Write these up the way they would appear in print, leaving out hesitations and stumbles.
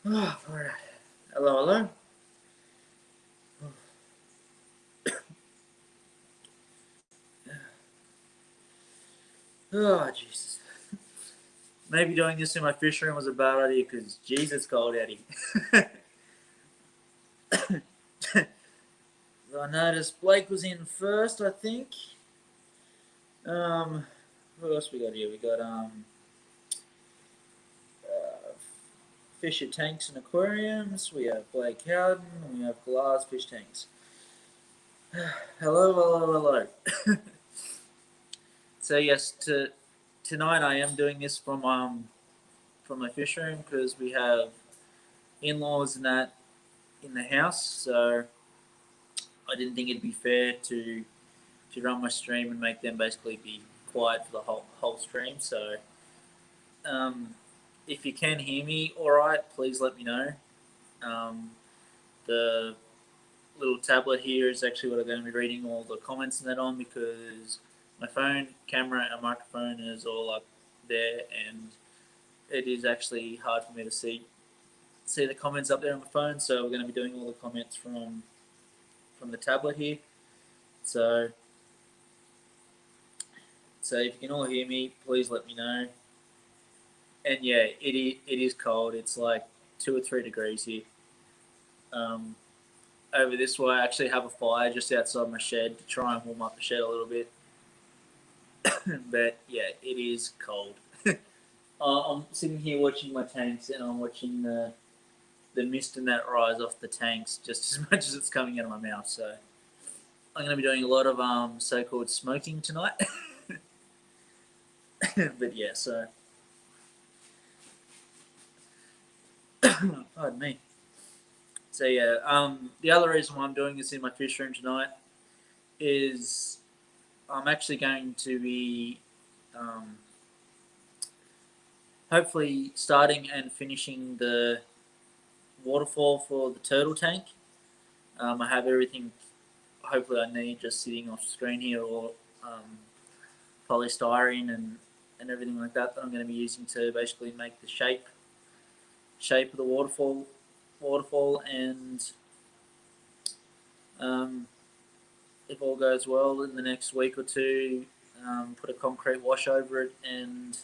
Oh, all right. Hello, hello. Oh, Jesus. Maybe doing this in my fish room was a bad idea because Jesus called Eddie. I noticed Blake was in first, I think. Um, what else we got here? We got uh, Fisher Tanks and Aquariums. We have Blake Howden. We have Glass Fish Tanks. Hello, hello, hello. So yes, tonight I am doing this from my fish room because we have in-laws and that in the house. So I didn't think it'd be fair to run my stream and make them basically be quiet for the whole stream. So um, if you can hear me, all right, please let me know. Um, the little tablet here is actually what I'm going to be reading all the comments and that on because my phone, camera, and microphone is all up there, and it is actually hard for me to see the comments up there on my phone. So we're going to be doing all the comments from the tablet here. So if you can all hear me, please let me know. And yeah, it is cold. It's like 2 or 3 degrees here. Um, Over this way, I actually have a fire just outside my shed to try and warm up the shed a little bit. But yeah, it is cold. I'm sitting here watching my tanks, and I'm watching the mist and that rise off the tanks just as much as it's coming out of my mouth. So I'm going to be doing a lot of so-called smoking tonight. But yeah, so pardon me. So yeah, the other reason why I'm doing this in my fish room tonight is I'm actually going to be um, hopefully starting and finishing the waterfall for the turtle tank. I have everything hopefully I need just sitting off screen here, or um, polystyrene and everything like that I'm going to be using to basically make the shape of the waterfall, and um, if all goes well in the next week or two, put a concrete wash over it and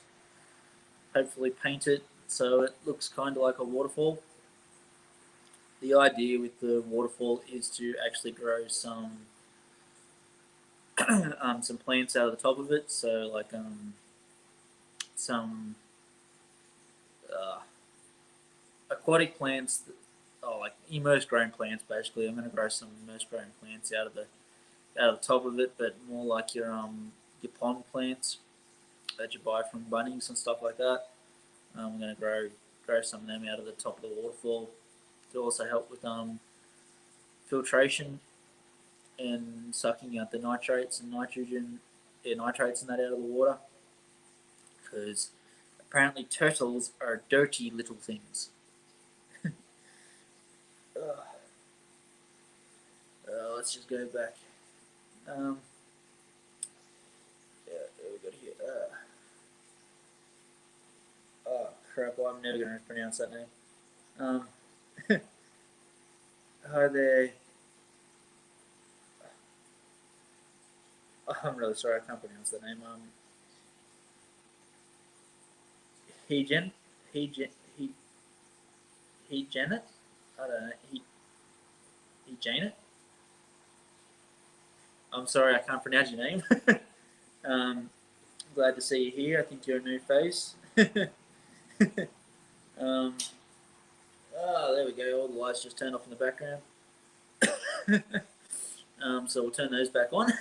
hopefully paint it so it looks kind of like a waterfall. The idea with the waterfall is to actually grow some plants out of the top of it, so like some uh, aquatic plants, like immersed grown plants. Basically, I'm going to grow some immersed grown plants out of the top of it, but more like your pond plants that you buy from Bunnings and stuff like that. I'm going to grow some of them out of the top of the waterfall to also help with filtration and sucking out the nitrates and nitrogen, nitrates and that out of the water. Because apparently turtles are dirty little things. Let's just go back. Um, yeah, we got here. Oh crap! Well, I'm never going to pronounce that name. Um, Hi there. Oh, I'm really sorry. I can't pronounce that name. Hejen, Hejen, he, he Janet. I don't know. He Janet. I'm sorry. I can't pronounce your name. Glad to see you here. I think you're a new face. um, there we go. All the lights just turned off in the background. So we'll turn those back on.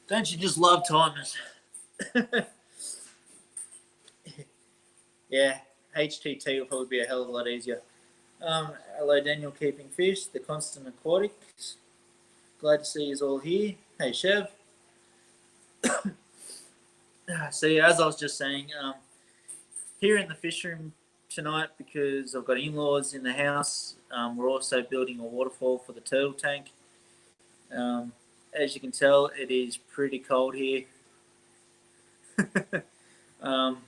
Don't you just love timers? Yeah, HTT will probably be a hell of a lot easier. Hello, Daniel Keeping Fish, the Constant Aquatics. Glad to see you all here. Hey, Chev. So yeah, as I was just saying, here in the fish room tonight, because I've got in-laws in the house, we're also building a waterfall for the turtle tank. As you can tell, it is pretty cold here. um,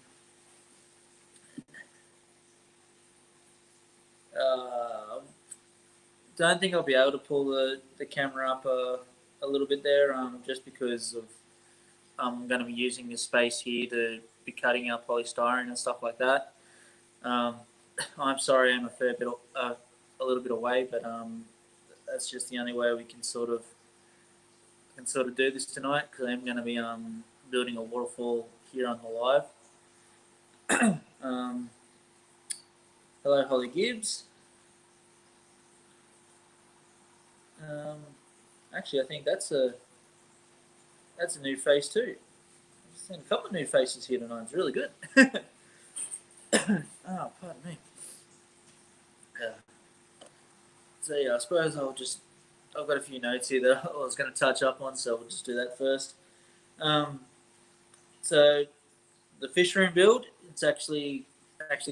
don't think I'll be able to pull the camera up a little bit there, just because of I'm going to be using this space here to be cutting out polystyrene and stuff like that. Um, I'm sorry, I'm a little bit away, but that's just the only way we can sort of do this tonight, because I'm going to be building a waterfall here on the live. um, hello, Holly Gibbs. Um, actually, I think that's a new face too. I've seen a couple of new faces here tonight. It's really good. Oh, pardon me. Yeah. So yeah, I suppose I've got a few notes here that I was going to touch up on, so we'll just do that first. Um, so the fish room build, it's actually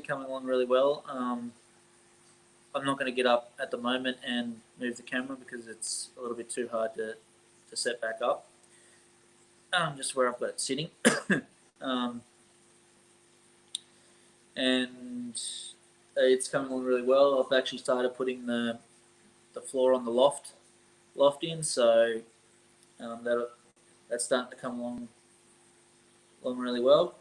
coming along really well. I'm not going to get up at the moment and move the camera because it's a little bit too hard to set back up. Just where I've got it sitting. um, and it's coming along really well. I've actually started putting the floor on the loft in, so that's starting to come along really well.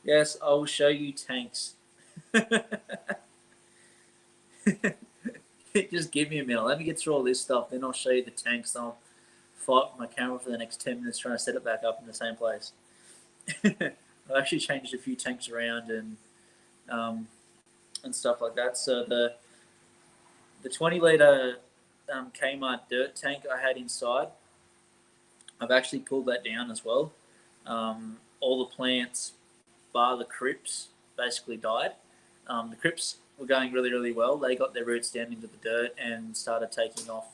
Yes, I will show you tanks. Just give me a minute. Let me get through all this stuff, then I'll show you the tanks. I'll fight with my camera for the next 10 minutes trying to set it back up in the same place. I've actually changed a few tanks around and stuff like that. So the 20-litre Kmart dirt tank I had inside, I've actually pulled that down as well. All the plants, bar the crypts, basically died. The crypts were going really, really well. They got their roots down into the dirt and started taking off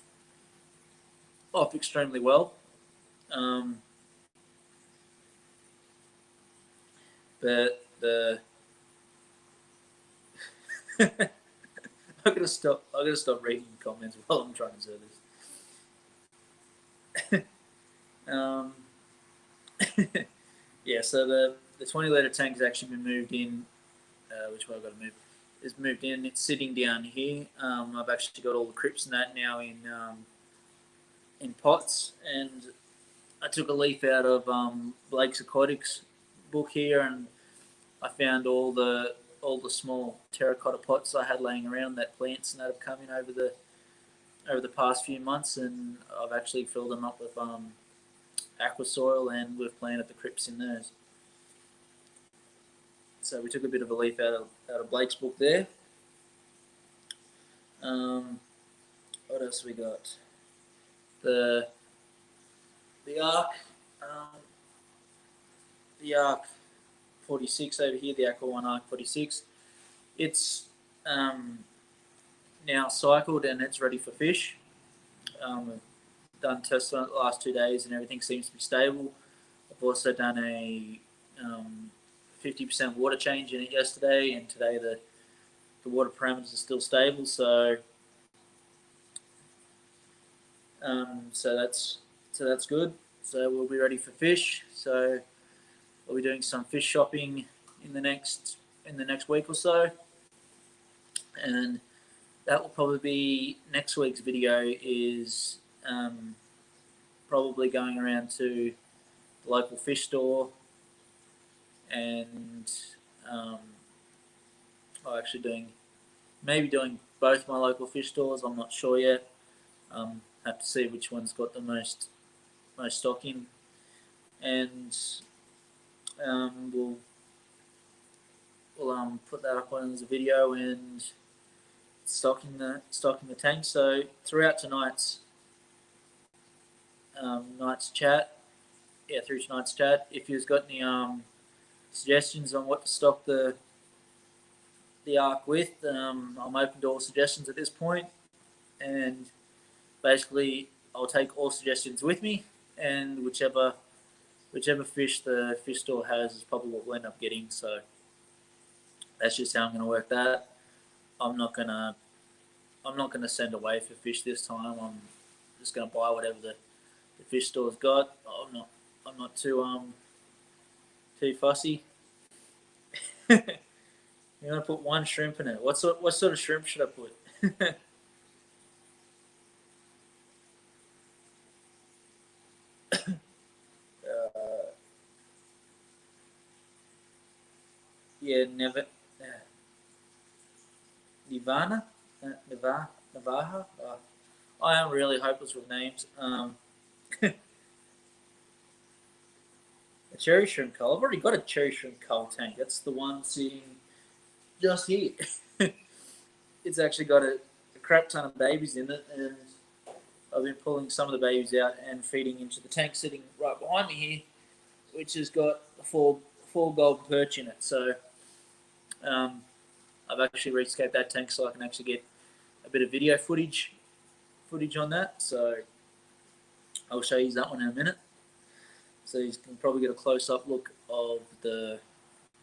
extremely well. But the I gotta stop reading comments while I'm trying to do this. Yeah, so the 20-litre tank has actually been moved in. Which way I've got to move? Is moved in. It's sitting down here. I've actually got all the crypts and that now in pots, and I took a leaf out of Blake's Aquatics book here, and I found all the small terracotta pots I had laying around, that plants and that have come in over the past few months, and I've actually filled them up with aqua soil, and we've planted the crypts in those. So we took a bit of a leaf out of Blake's book there. What else we got? The Ark, the Ark 46 over here, the Aqua One Ark 46. It's now cycled and it's ready for fish. We've done tests on it the last 2 days and everything seems to be stable. I've also done a 50% water change in it yesterday, and today the water parameters are still stable. So that's good. So we'll be ready for fish. So we'll be doing some fish shopping in the next week or so, and that will probably be next week's video. Is probably going around to the local fish store and actually doing both my local fish stores. I'm not sure yet. Have to see which one's got the most stock in, and we'll put that up on as a video and stocking the tank. So throughout tonight's chat, if you've got any suggestions on what to stock the Ark with, I'm open to all suggestions at this point, and basically I'll take all suggestions with me, and whichever whichever fish the fish store has is probably what we'll end up getting. So that's just how I'm going to work that. I'm not gonna send away for fish this time. I'm just going to buy whatever the fish store's got. I'm not too fussy. You're gonna put one shrimp in it. What sort of shrimp should I put? uh, yeah, never. Nirvana, Navaja. I am really hopeless with names. A cherry shrimp cull. I've already got a cherry shrimp cull tank. That's the one sitting just here. It's actually got a crap ton of babies in it, and I've been pulling some of the babies out and feeding into the tank sitting right behind me here, which has got four golden perch in it. So um, I've actually rescaped that tank so I can actually get a bit of video footage on that. So I'll show you that one in a minute. So you can probably get a close up look of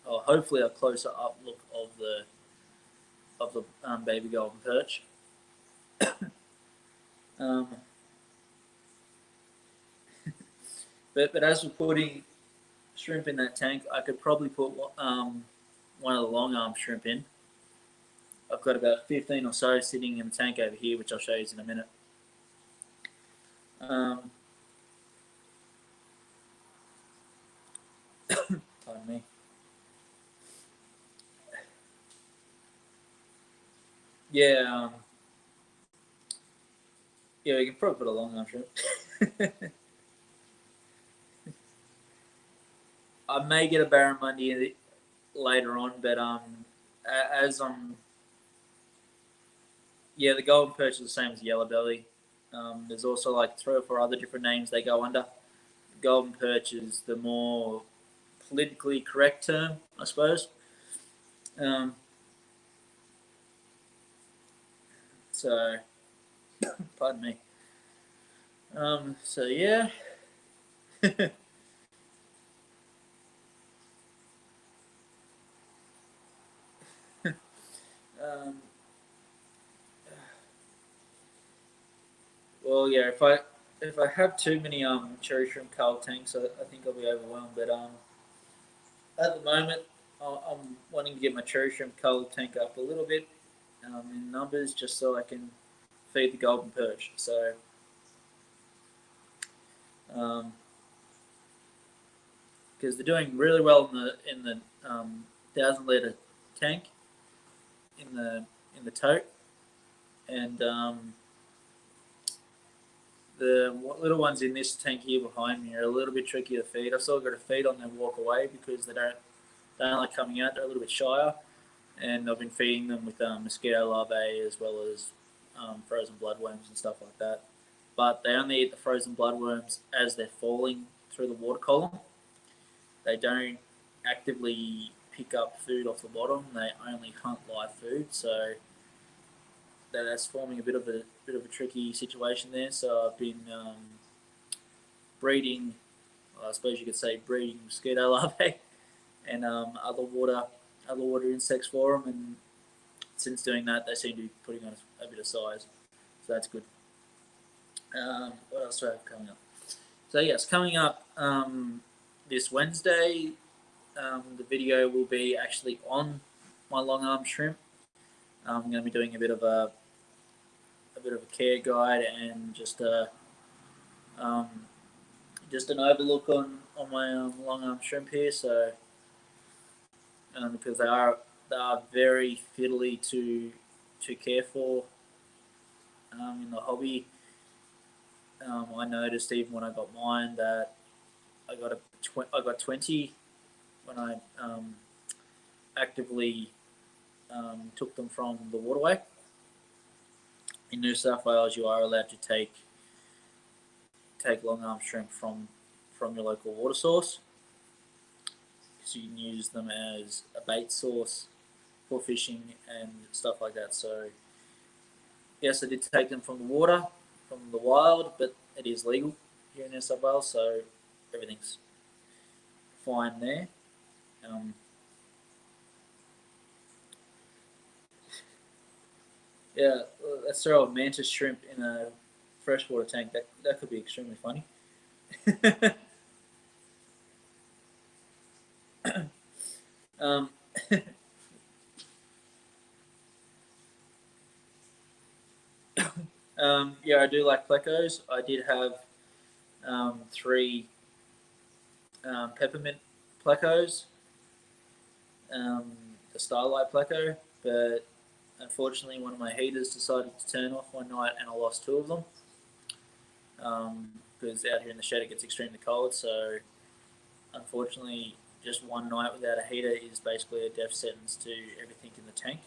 or hopefully a closer up look of the baby golden perch. um, but as we're putting shrimp in that tank, I could probably put one of the long arm shrimp in. I've got about 15 or so sitting in the tank over here, which I'll show you in a minute. Pardon me. Yeah, yeah, we can probably put a long arm shrimp. I may get a barramundi later on, but as yeah, the golden perch is the same as yellow belly. There's also like 3 or 4 other different names they go under. Golden perch is the more politically correct term, I suppose. So, pardon me. So yeah. um, well, yeah. If I have too many cherry shrimp cull tanks, I think I'll be overwhelmed. But at the moment, I'm wanting to get my cherry shrimp cull tank up a little bit in numbers, just so I can feed the golden perch. So, because they're doing really well in the 1,000 liter tank in the tote, and the little ones in this tank here behind me are a little bit tricky to feed. I've still got to feed on them, walk away, because they don't like coming out. They're a little bit shyer, and I've been feeding them with mosquito larvae as well as frozen bloodworms and stuff like that. But they only eat the frozen bloodworms as they're falling through the water column. They don't actively pick up food off the bottom. They only hunt live food. So that's forming a bit of a tricky situation there. So I've been breeding, I suppose you could say, breeding mosquito larvae and other water insects for them. And since doing that, they seem to be putting on a bit of size. So that's good. What else do I have coming up? So yes, coming up this Wednesday, the video will be actually on my long arm shrimp. I'm going to be doing a bit of a care guide and just an overlook on my long arm shrimp here. So because they are very fiddly to care for in the hobby. I noticed even when I got mine that I got 20 when I actively took them from the waterway. In New South Wales, you are allowed to take long arm shrimp from your local water source, so you can use them as a bait source for fishing and stuff like that. So yes, I did take them from the water, from the wild, but it is legal here in New South Wales, so everything's fine there. Yeah, let's throw a mantis shrimp in a freshwater tank. That could be extremely funny. um, yeah, I do like plecos. I did have three peppermint plecos, um, the Starlight pleco, but unfortunately one of my heaters decided to turn off one night and I lost two of them. Because out here in the shed it gets extremely cold, so unfortunately just one night without a heater is basically a death sentence to everything in the tank.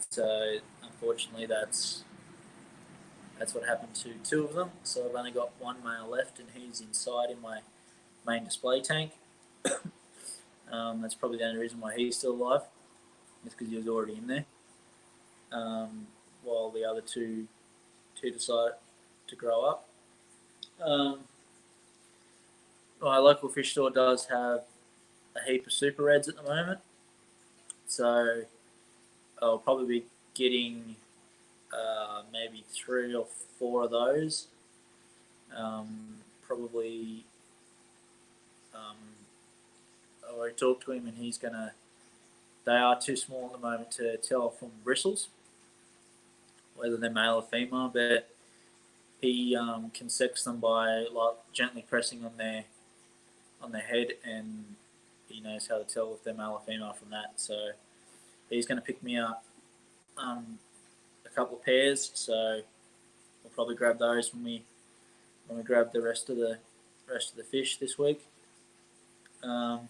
So unfortunately that's what happened to two of them. So I've only got one male left and he's inside in my main display tank. That's probably the only reason why he's still alive. It's because he was already in there. While the other two decide to grow up. My local fish store does have a heap of super reds at the moment, so I'll probably be getting maybe 3 or 4 of those. Probably, I already talked to him, and he's gonna. They are too small at the moment to tell from bristles whether they're male or female, but he can sex them by like gently pressing on their head, and he knows how to tell if they're male or female from that. So he's going to pick me up a couple of pairs. So we'll probably grab those when we grab the rest of the fish this week. But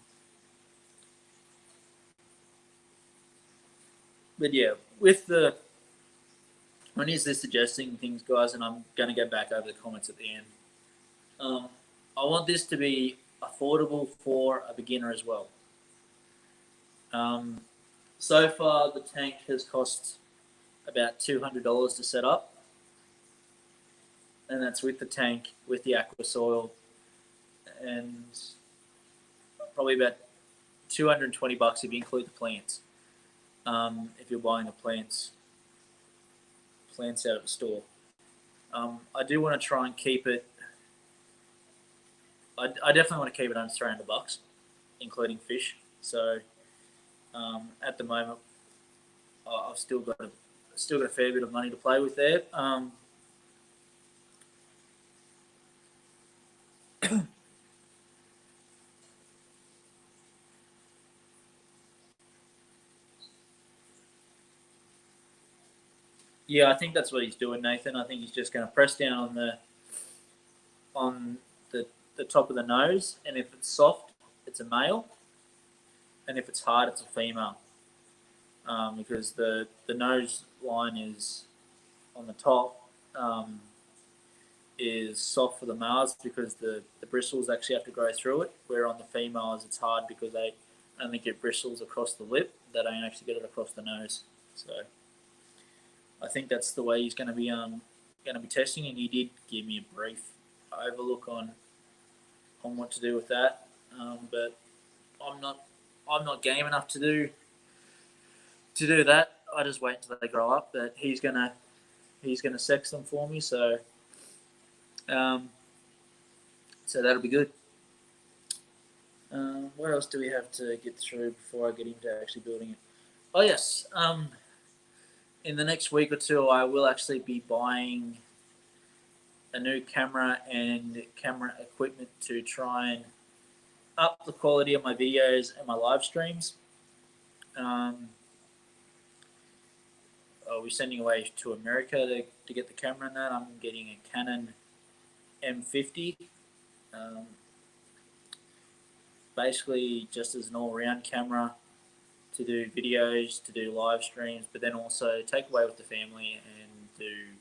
yeah, with the when is this suggesting things, guys, and I'm going to go back over the comments at the end. I want this to be affordable for a beginner as well. So far, the tank has cost about $200 to set up, and that's with the tank, with the aqua soil, and probably about $220 if you include the plants. If you're buying the plants out of the store, I do want to try and keep it. I definitely want to keep it under $300, including fish. So at the moment, I've still got a fair bit of money to play with there. Yeah, I think that's what he's doing, Nathan. I think he's just going to press down on the top of the nose, and if it's soft, it's a male, and if it's hard, it's a female. Because the nose line is on the top is soft for the males because the bristles actually have to grow through it, where on the females it's hard because they only get bristles across the lip, they don't actually get it across the nose. So I think that's the way he's going to be testing, and he did give me a brief overlook on what to do with that. But I'm not game enough to do that. I just wait until they grow up. But he's gonna sex them for me, so that'll be good. What else do we have to get through before I get into actually building it? Oh yes, in the next week or two, I will actually be buying a new camera and camera equipment to try and up the quality of my videos and my live streams. I'll be sending away to America to get the camera and that. I'm getting a Canon M50. Basically, just as an all-round camera to do videos, to do live streams, but then also take away with the family and do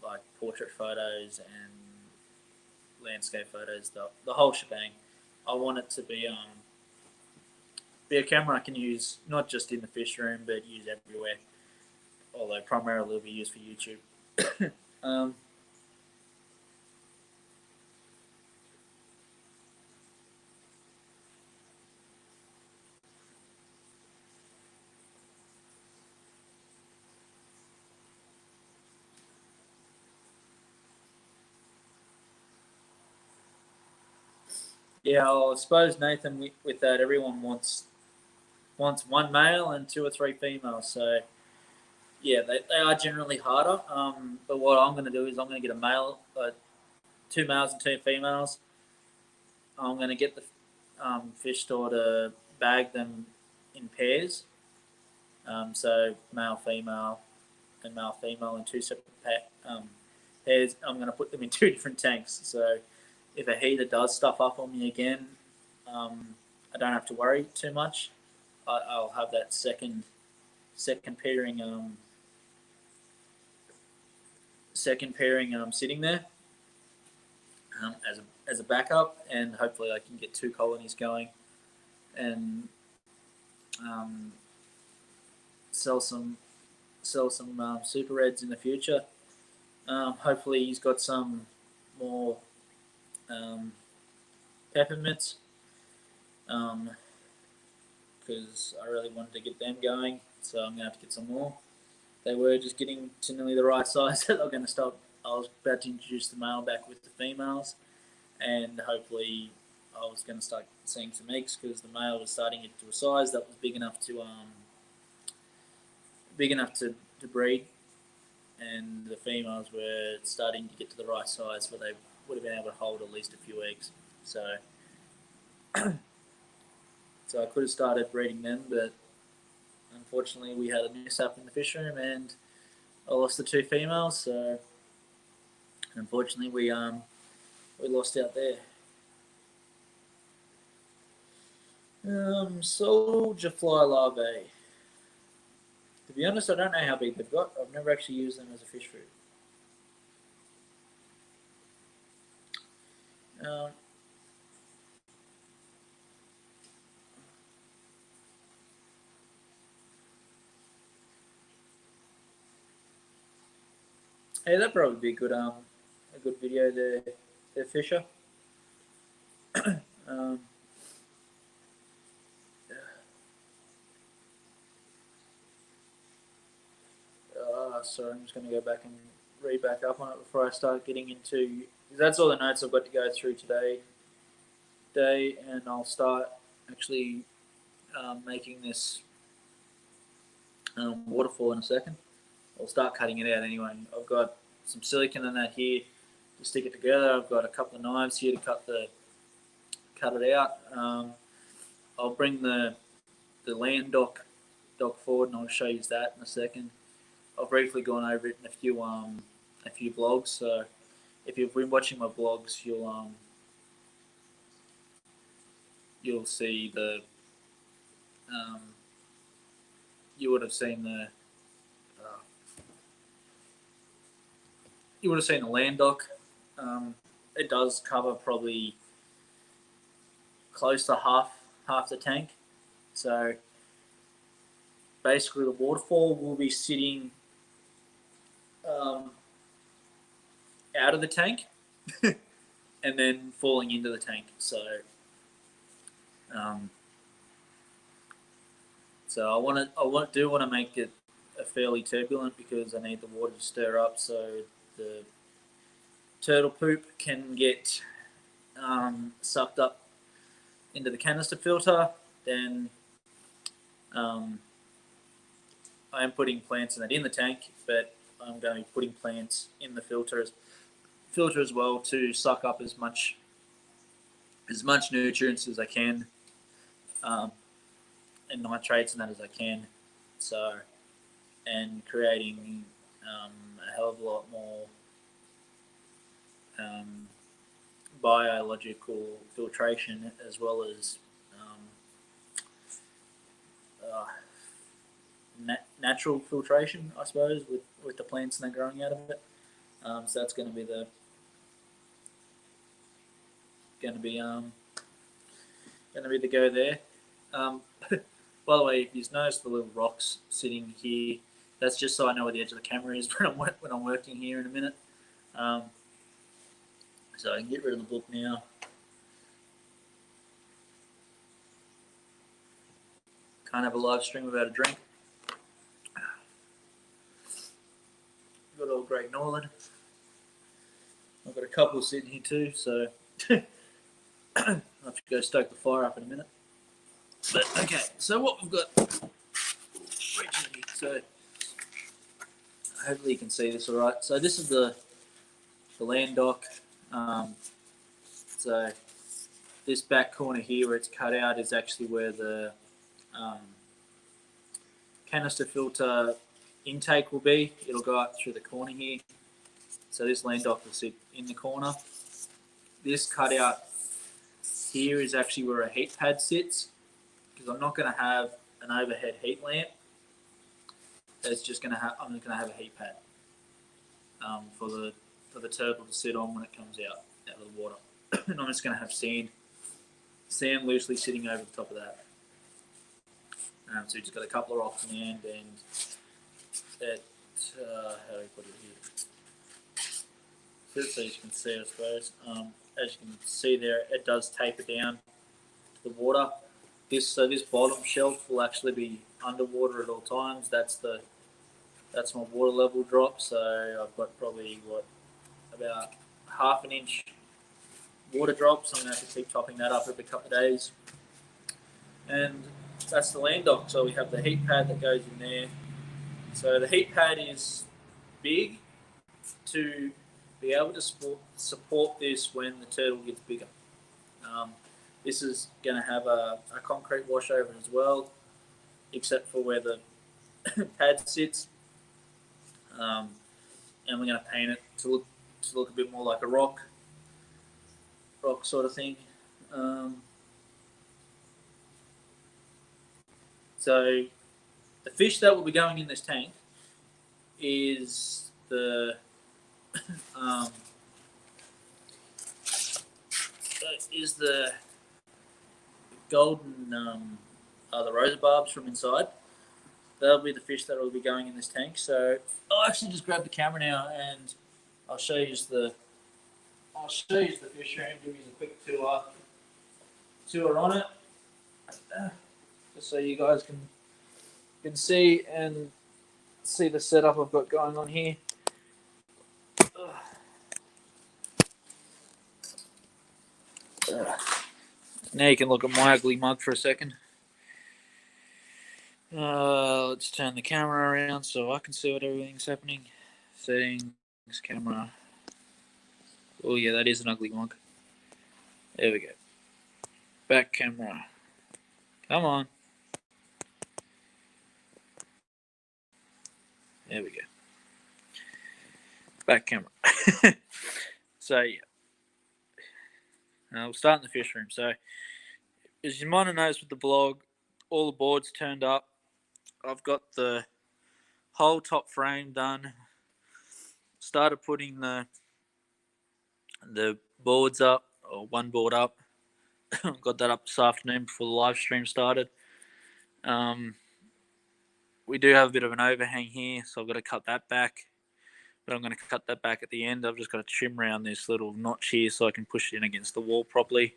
like portrait photos and landscape photos, the whole shebang. I want it to be a camera I can use not just in the fish room, but use everywhere. Although primarily it'll be used for YouTube. Yeah, I suppose Nathan, with that, everyone wants one male and two or three females. So yeah, they are generally harder. But what I'm going to do is I'm going to get a male, two males and two females. I'm going to get the fish store to bag them in pairs. So male, female, and male, female in two separate pairs. I'm going to put them in two different tanks. So if a heater does stuff up on me again, I don't have to worry too much. I'll have that second pairing sitting there as a backup, and hopefully I can get two colonies going and um, sell some super reds in the future. Hopefully he's got some more um, peppermints because I really wanted to get them going. So I'm gonna have to get some more. They were just getting to nearly the right size that they're going to stop. I was about to introduce the male back with the females, and hopefully I was going to start seeing some eggs because the male was starting to get to a size that was big enough to breed, and the females were starting to get to the right size where they would have been able to hold at least a few eggs. So, so I could have started breeding them, but unfortunately we had a mishap in the fish room and I lost the two females. So unfortunately we lost out there. Soldier fly larvae. To be honest, I don't know how big they've got. I've never actually used them as a fish food. Um, hey, that'd probably be a good video there, Fisher. Um, sorry, I'm just going to go back and read back up on it before I start getting into. That's all the notes I've got to go through today, and I'll start actually making this waterfall in a second. I'll start cutting it out anyway. I've got some silicone in that here to stick it together. I've got a couple of knives here to cut it out. I'll bring the land dock forward, and I'll show you that in a second. I've briefly gone over it in a few blogs. So if you've been watching my blogs, you'll see um, you would have seen the land dock. It does cover probably close to half the tank. So basically, the waterfall will be sitting um, out of the tank and then falling into the tank. Um, so I do want to make it a fairly turbulent because I need the water to stir up so the turtle poop can get sucked up into the canister filter. Then I am putting plants in the tank, but I'm going to be putting plants in the filter as well to suck up as much nutrients as I can, and nitrates and that as I can. So, and creating a hell of a lot more biological filtration as well as uh, natural filtration, I suppose, with the plants and that growing out of it. So that's going to be the go there. By the way, if you've noticed the little rocks sitting here, that's just so I know where the edge of the camera is when I'm working here in a minute. So I can get rid of the book now. Can't have a live stream without a drink. Good old Great Northern. I've got a couple sitting here too, so I'll have to go stoke the fire up in a minute. But okay, so what we've got originally, so hopefully you can see this all right. So this is the land dock. So this back corner here where it's cut out is actually where the canister filter intake will be. It'll go up through the corner here. So this land dock will sit in the corner. This cutout here is actually where a heat pad sits, because I'm not going to have an overhead heat lamp. It's just going to have, I'm just going to have a heat pad for the turtle to sit on when it comes out of the water. And I'm just going to have sand loosely sitting over the top of that. So you just got a couple of rocks in the end, and it, how do we put it here? So you can see, I suppose. As you can see there, it does taper down to the water. This bottom shelf will actually be underwater at all times. That's my water level drop. So I've got probably about half an inch water drop. So I'm gonna have to keep topping that up every couple of days. And that's the land dock. So we have the heat pad that goes in there. So the heat pad is big to be able to support this when the turtle gets bigger. This is going to have a concrete washover as well, except for where the pad sits. And we're going to paint it to look a bit more like a rock sort of thing. So the fish that will be going in this tank is the golden the rosa barbs from inside. That'll be the fish that will be going in this tank. So I'll actually just grab the camera now and I'll show you the fish room. Give you a quick tour on it, just so you guys can see the setup I've got going on here. Now you can look at my ugly mug for a second. Let's turn the camera around so I can see what everything's happening. Settings, camera. Oh yeah, that is an ugly mug. There we go. Back camera. Come on. There we go. Back camera. So yeah. We'll start in the fish room. So as you might have noticed with the vlog, all the boards turned up. I've got the whole top frame done. Started putting the boards up, or one board up. Got that up this afternoon before the live stream started. We do have a bit of an overhang here, so I've got to cut that back. But I'm going to cut that back at the end. I've just got to trim around this little notch here so I can push it in against the wall properly.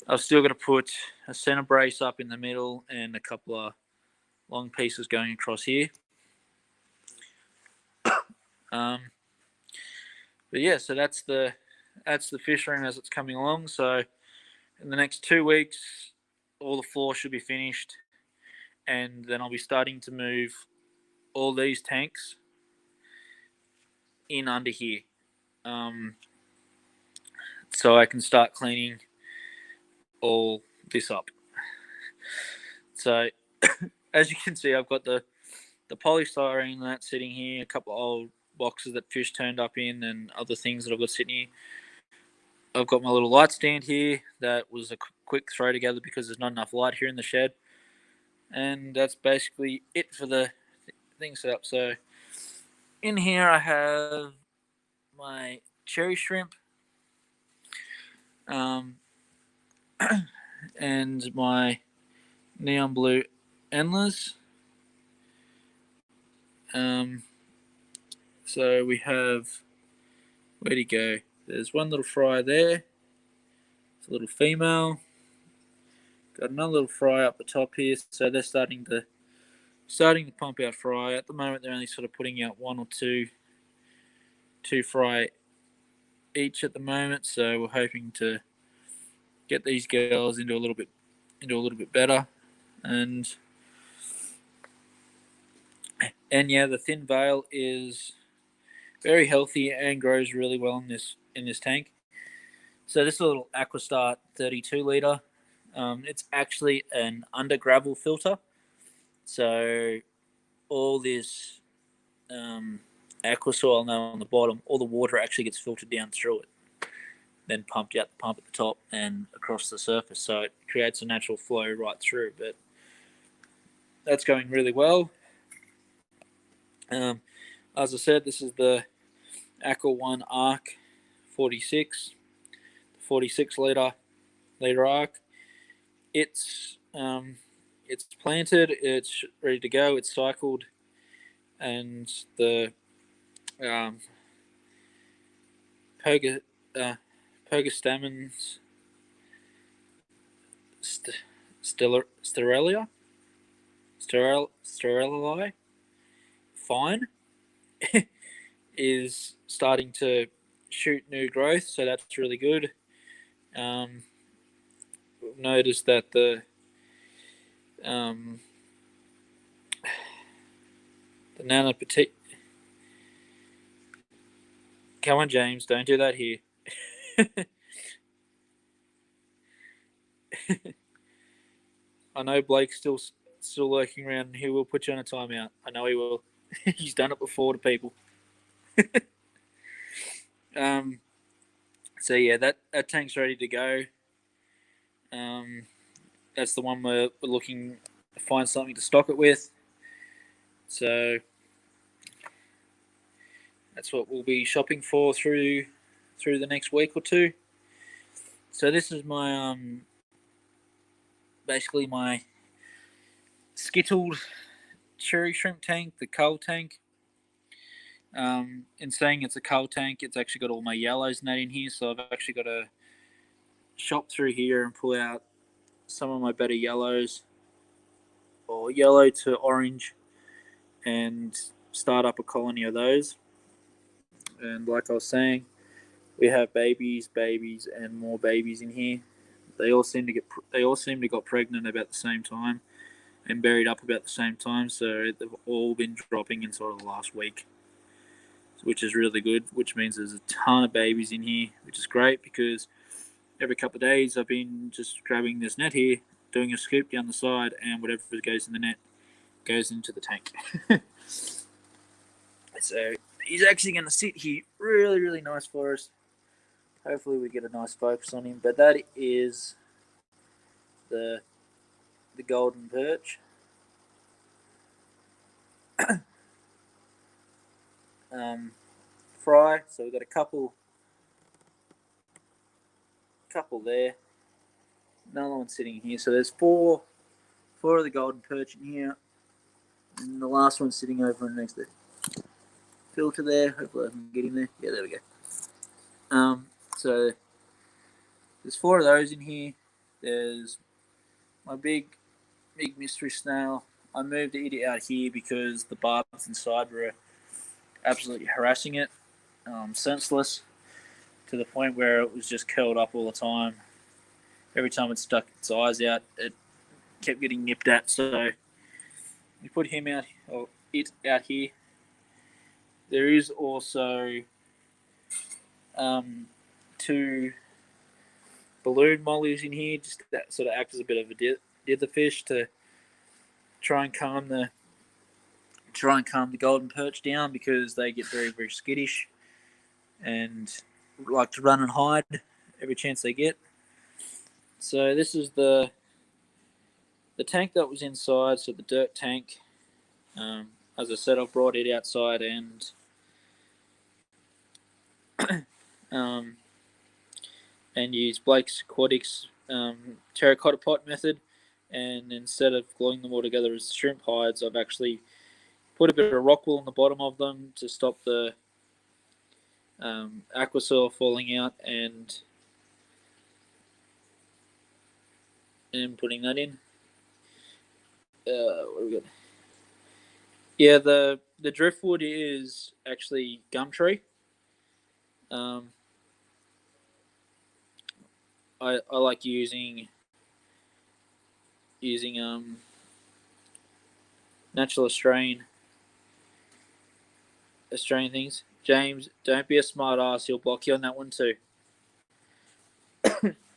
I've still got to put a center brace up in the middle and a couple of long pieces going across here. But yeah, so that's the fish room as it's coming along. So in the next 2 weeks, all the floor should be finished, and then I'll be starting to move all these tanks in under here, so I can start cleaning all this up. So as you can see, I've got the polystyrene that's sitting here, a couple of old boxes that fish turned up in, and other things that I've got sitting here. I've got my little light stand here that was a quick throw together because there's not enough light here in the shed. And that's basically it for the thing set up. So in here I have my cherry shrimp, and my neon blue endless. So we have, where'd he go? There's one little fry there. It's a little female. Got another little fry up the top here. So they're starting to pump out fry. At the moment, they're only sort of putting out one or two fry each at the moment. So we're hoping to get these girls into a little bit better, and yeah, the thin veil is very healthy and grows really well in this tank. So this little Aquastart 32 liter, it's actually an under gravel filter. So all this aqua soil now on the bottom, all the water actually gets filtered down through it, then pumped out the pump at the top and across the surface. So it creates a natural flow right through. But that's going really well. As I said, this is the Aqua One Arc 46, 46 liter arc. It's planted, it's ready to go, it's cycled, and the Poga, Pogastamens Sterelia fine is starting to shoot new growth, so that's really good. We've noticed that the Nana Petit. Come on, James, don't do that here. I know Blake's still lurking around, and he will put you on a timeout. I know he will. He's done it before to people. So yeah, that tank's ready to go. That's the one we're looking to find something to stock it with. So that's what we'll be shopping for through the next week or two. So this is my basically my skittled cherry shrimp tank, the cull tank. In saying it's a cull tank, it's actually got all my yellows and that in here, so I've actually got to shop through here and pull out some of my better yellows, or yellow to orange, and start up a colony of those. And like I was saying, we have babies, and more babies in here. They all seem to got pregnant about the same time and buried up about the same time. So they've all been dropping in sort of the last week, which is really good. Which means there's a ton of babies in here, which is great because every couple of days I've been just grabbing this net here, doing a scoop down the side, and whatever goes in the net goes into the tank. So he's actually going to sit here really, really nice for us. Hopefully we get a nice focus on him. But that is the golden perch. Fry. So we've got a couple there. Another one sitting here. So there's four of the golden perch in here, and the last one sitting over next to the filter there. Hopefully I can get in there. Yeah, there we go. So there's four of those in here. There's my big mystery snail. I moved it out here because the barbs inside were absolutely harassing it, senseless, to the point where it was just curled up all the time. Every time it stuck its eyes out, it kept getting nipped at. So we put him out, or it out here. There is also two balloon mollies in here, just that sort of act as a bit of a dither fish to try and calm the golden perch down, because they get very, very skittish and like to run and hide every chance they get. So this is the tank that was inside, so the dirt tank. As I said, I've brought it outside and used Blake's Aquatics terracotta pot method. And instead of gluing them all together as shrimp hides, I've actually put a bit of rock wool on the bottom of them to stop the aqua soil falling out, and putting that in. What do we got? Yeah, the driftwood is actually gum tree. I like using natural Australian things. James, don't be a smart ass. He'll block you on that one too.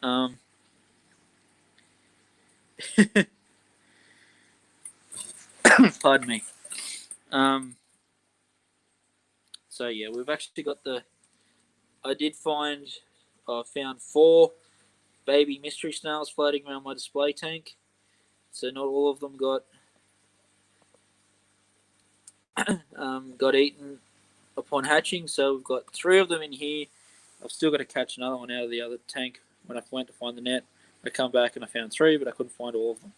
Um, pardon me. So yeah, we've actually got the. I found 4 baby mystery snails floating around my display tank. So not all of them got eaten upon hatching. So we've got 3 of them in here. I've still got to catch another one out of the other tank. When I went to find the net, I come back and I found 3, but I couldn't find all of them.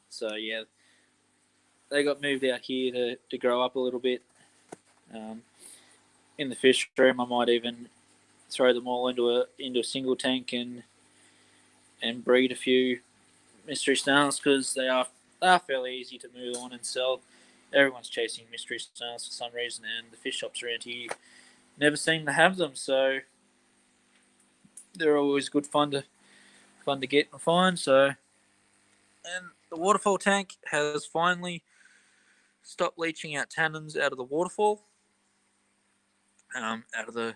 So yeah, they got moved out here to grow up a little bit. In the fish room, I might even throw them all into a single tank and breed a few mystery snails because they are fairly easy to move on and sell. Everyone's chasing mystery snails for some reason, and the fish shops around here never seem to have them. So they're always good fun to get and find. So, and the waterfall tank has finally stopped leaching out tannins out of the waterfall, out of the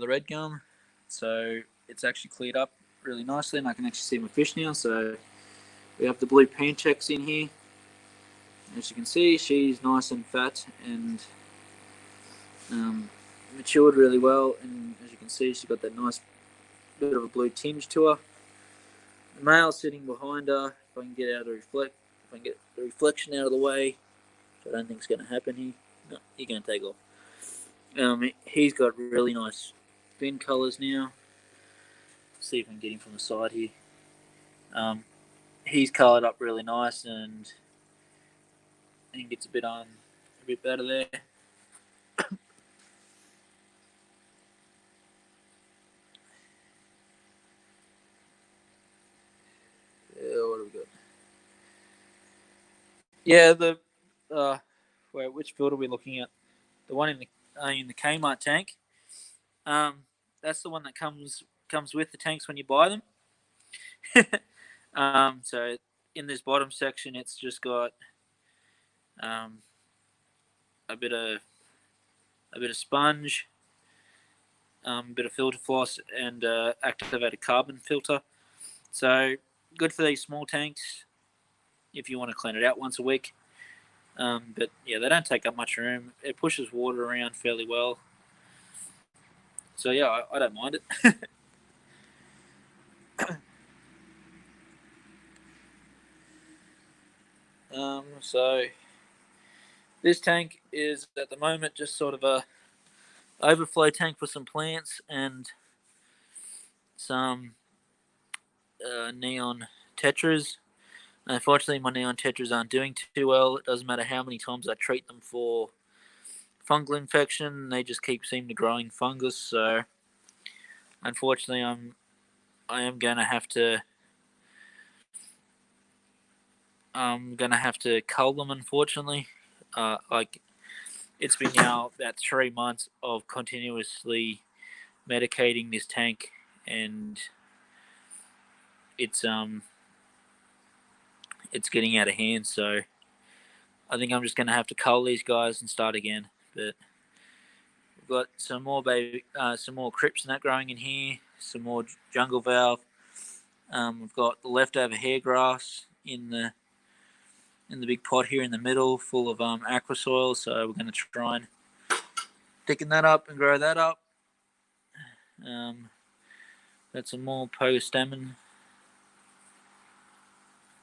red gum. So it's actually cleared up really nicely, and I can actually see my fish now. So we have the blue panchex in here. As you can see, she's nice and fat and matured really well. And as you can see, she's got that nice bit of a blue tinge to her. The male's sitting behind her. If I can get the reflection out of the way, which I don't think is going to happen here. No, you're going to take off. He's got really nice fin colours now. Let's see if I can get him from the side here. He's coloured up really nice, and I think it's a bit better there. What have we got? Yeah, which field are we looking at? The one in the Kmart tank. That's the one that comes with the tanks when you buy them. So in this bottom section, it's just got a bit of sponge, a bit of filter floss, and activated carbon filter. So good for these small tanks if you want to clean it out once a week. But yeah, they don't take up much room. It pushes water around fairly well. So yeah, I don't mind it. So this tank is at the moment just sort of a overflow tank for some plants and some neon tetras. Unfortunately, my neon tetras aren't doing too well. It doesn't matter how many times I treat them for fungal infection; they just keep seeming to growing fungus. So, unfortunately, I am gonna have to cull them. Unfortunately, like it's been now about 3 months of continuously medicating this tank, and it's getting out of hand. So I think I'm just gonna have to cull these guys and start again. But we've got some more crypts and that growing in here. Some more jungle valve. We've got the leftover hair grass in the big pot here in the middle, full of aqua soil. So we're going to try and thicken that up and grow that up. Got some more Pogostamen.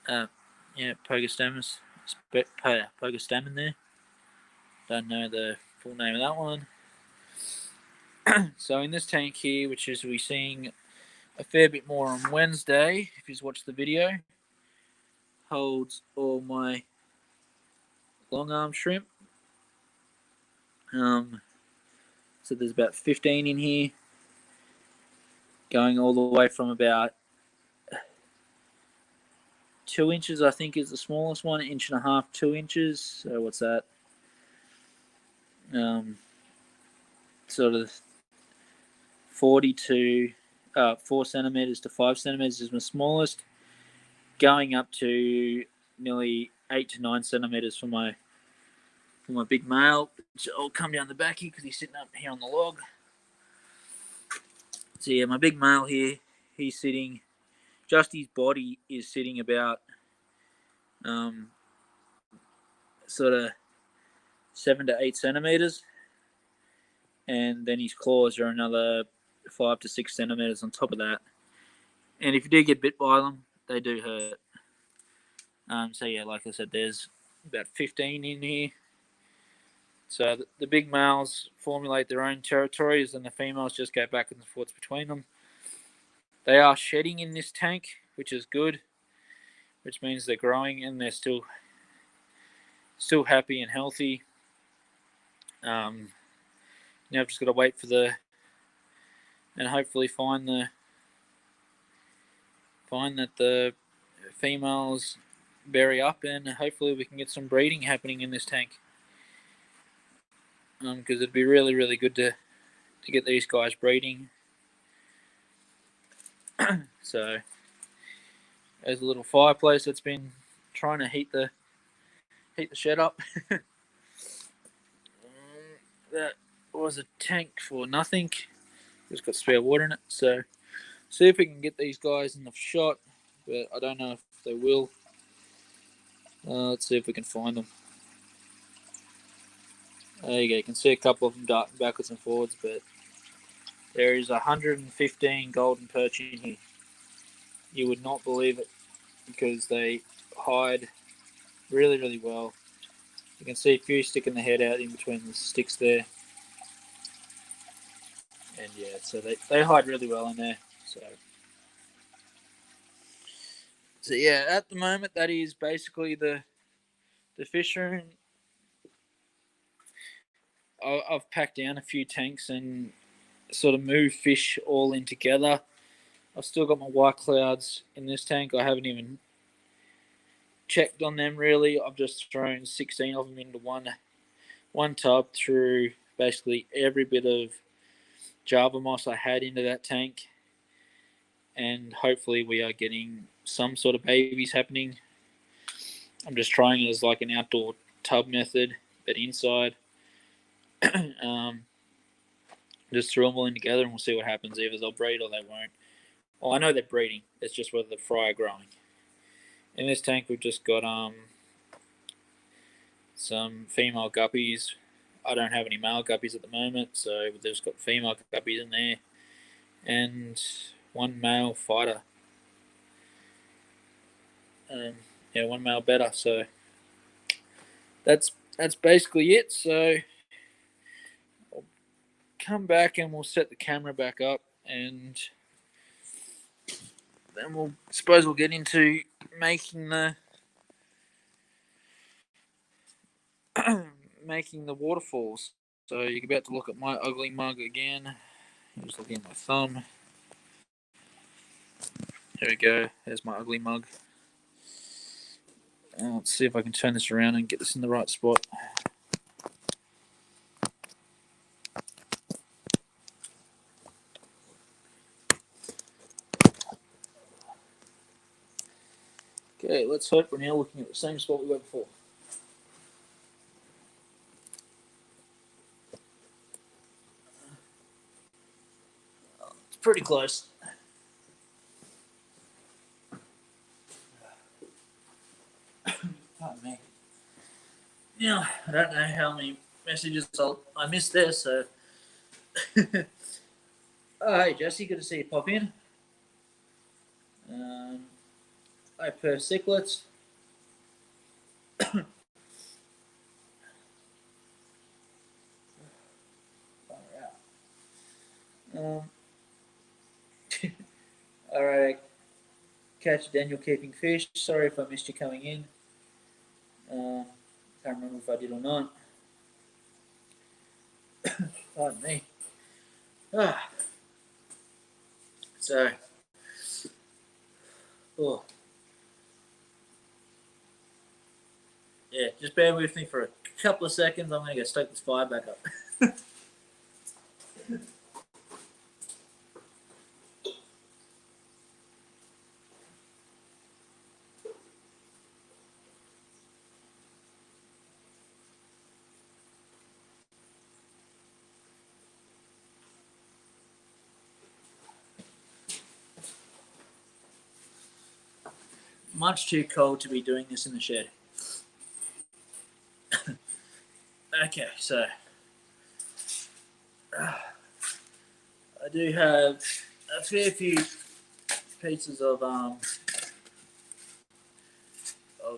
Pogostamen there. Don't know the full name of that one. So in this tank here, which is we're seeing a fair bit more on Wednesday, if you've watched the video, holds all my long arm shrimp. So there's about 15 in here, going all the way from about 2 inches, I think, is the smallest one, 1.5 inches, 2 inches. So what's that? sort of 40 to 4 centimeters to 5 centimeters is my smallest, going up to nearly 8 to 9 centimeters for my big male, which I'll come down the back here because he's sitting up here on the log. So yeah, my big male here, he's sitting, just his body is sitting about sort of 7 to 8 centimeters, and then his claws are another 5 to 6 centimeters on top of that. And if you do get bit by them, they do hurt. So yeah, like I said, there's about 15 in here. So the big males formulate their own territories, and the females just go back and forth between them. They are shedding in this tank, which is good, which means they're growing and they're still happy and healthy. Now I've just got to wait for and hopefully find that the females berry up, and hopefully we can get some breeding happening in this tank. Because it'd be really, really good to get these guys breeding. So there's a little fireplace that's been trying to heat the shed up. That was a tank for nothing. It's got spare water in it. So see if we can get these guys in the shot, but I don't know if they will. Let's see if we can find them. There you go. You can see a couple of them darting backwards and forwards, but there is 115 golden perch in here. You would not believe it because they hide really, really well. You can see a few sticking the head out in between the sticks there. And yeah, so they hide really well in there. So yeah, at the moment that is basically the fish room. I've packed down a few tanks and sort of moved fish all in together. I've still got my white clouds in this tank. I haven't even checked on them really. I've just thrown 16 of them into one tub, through basically every bit of Java moss I had into that tank, and hopefully we are getting some sort of babies happening. I'm just trying it as like an outdoor tub method, but inside. Just throw them all in together and we'll see what happens. Either they'll breed or they won't. Well, I know they're breeding. It's just whether the fry are growing. In this tank, we've just got some female guppies. I don't have any male guppies at the moment, so we've just got female guppies in there, and one male fighter. One male better. So that's basically it. So I'll come back and we'll set the camera back up, and then we'll get into making the making the waterfalls. So you're about to look at my ugly mug again. I'm just looking at my thumb. There we go. There's my ugly mug. Let's see if I can turn this around and get this in the right spot. Okay, let's hope we're now looking at the same spot we were before. It's pretty close. Pardon me. Now, I don't know how many messages I missed there, so. Oh, hey, Jesse, good to see you pop in. Hi, Perth Cichlets. All right, catch Daniel keeping fish. Sorry if I missed you coming in. Can't remember if I did or not. Pardon me. So, yeah, just bear with me for a couple of seconds. I'm going to go stoke this fire back up. much too cold to be doing this in the shed. Okay, so I do have a fair few pieces of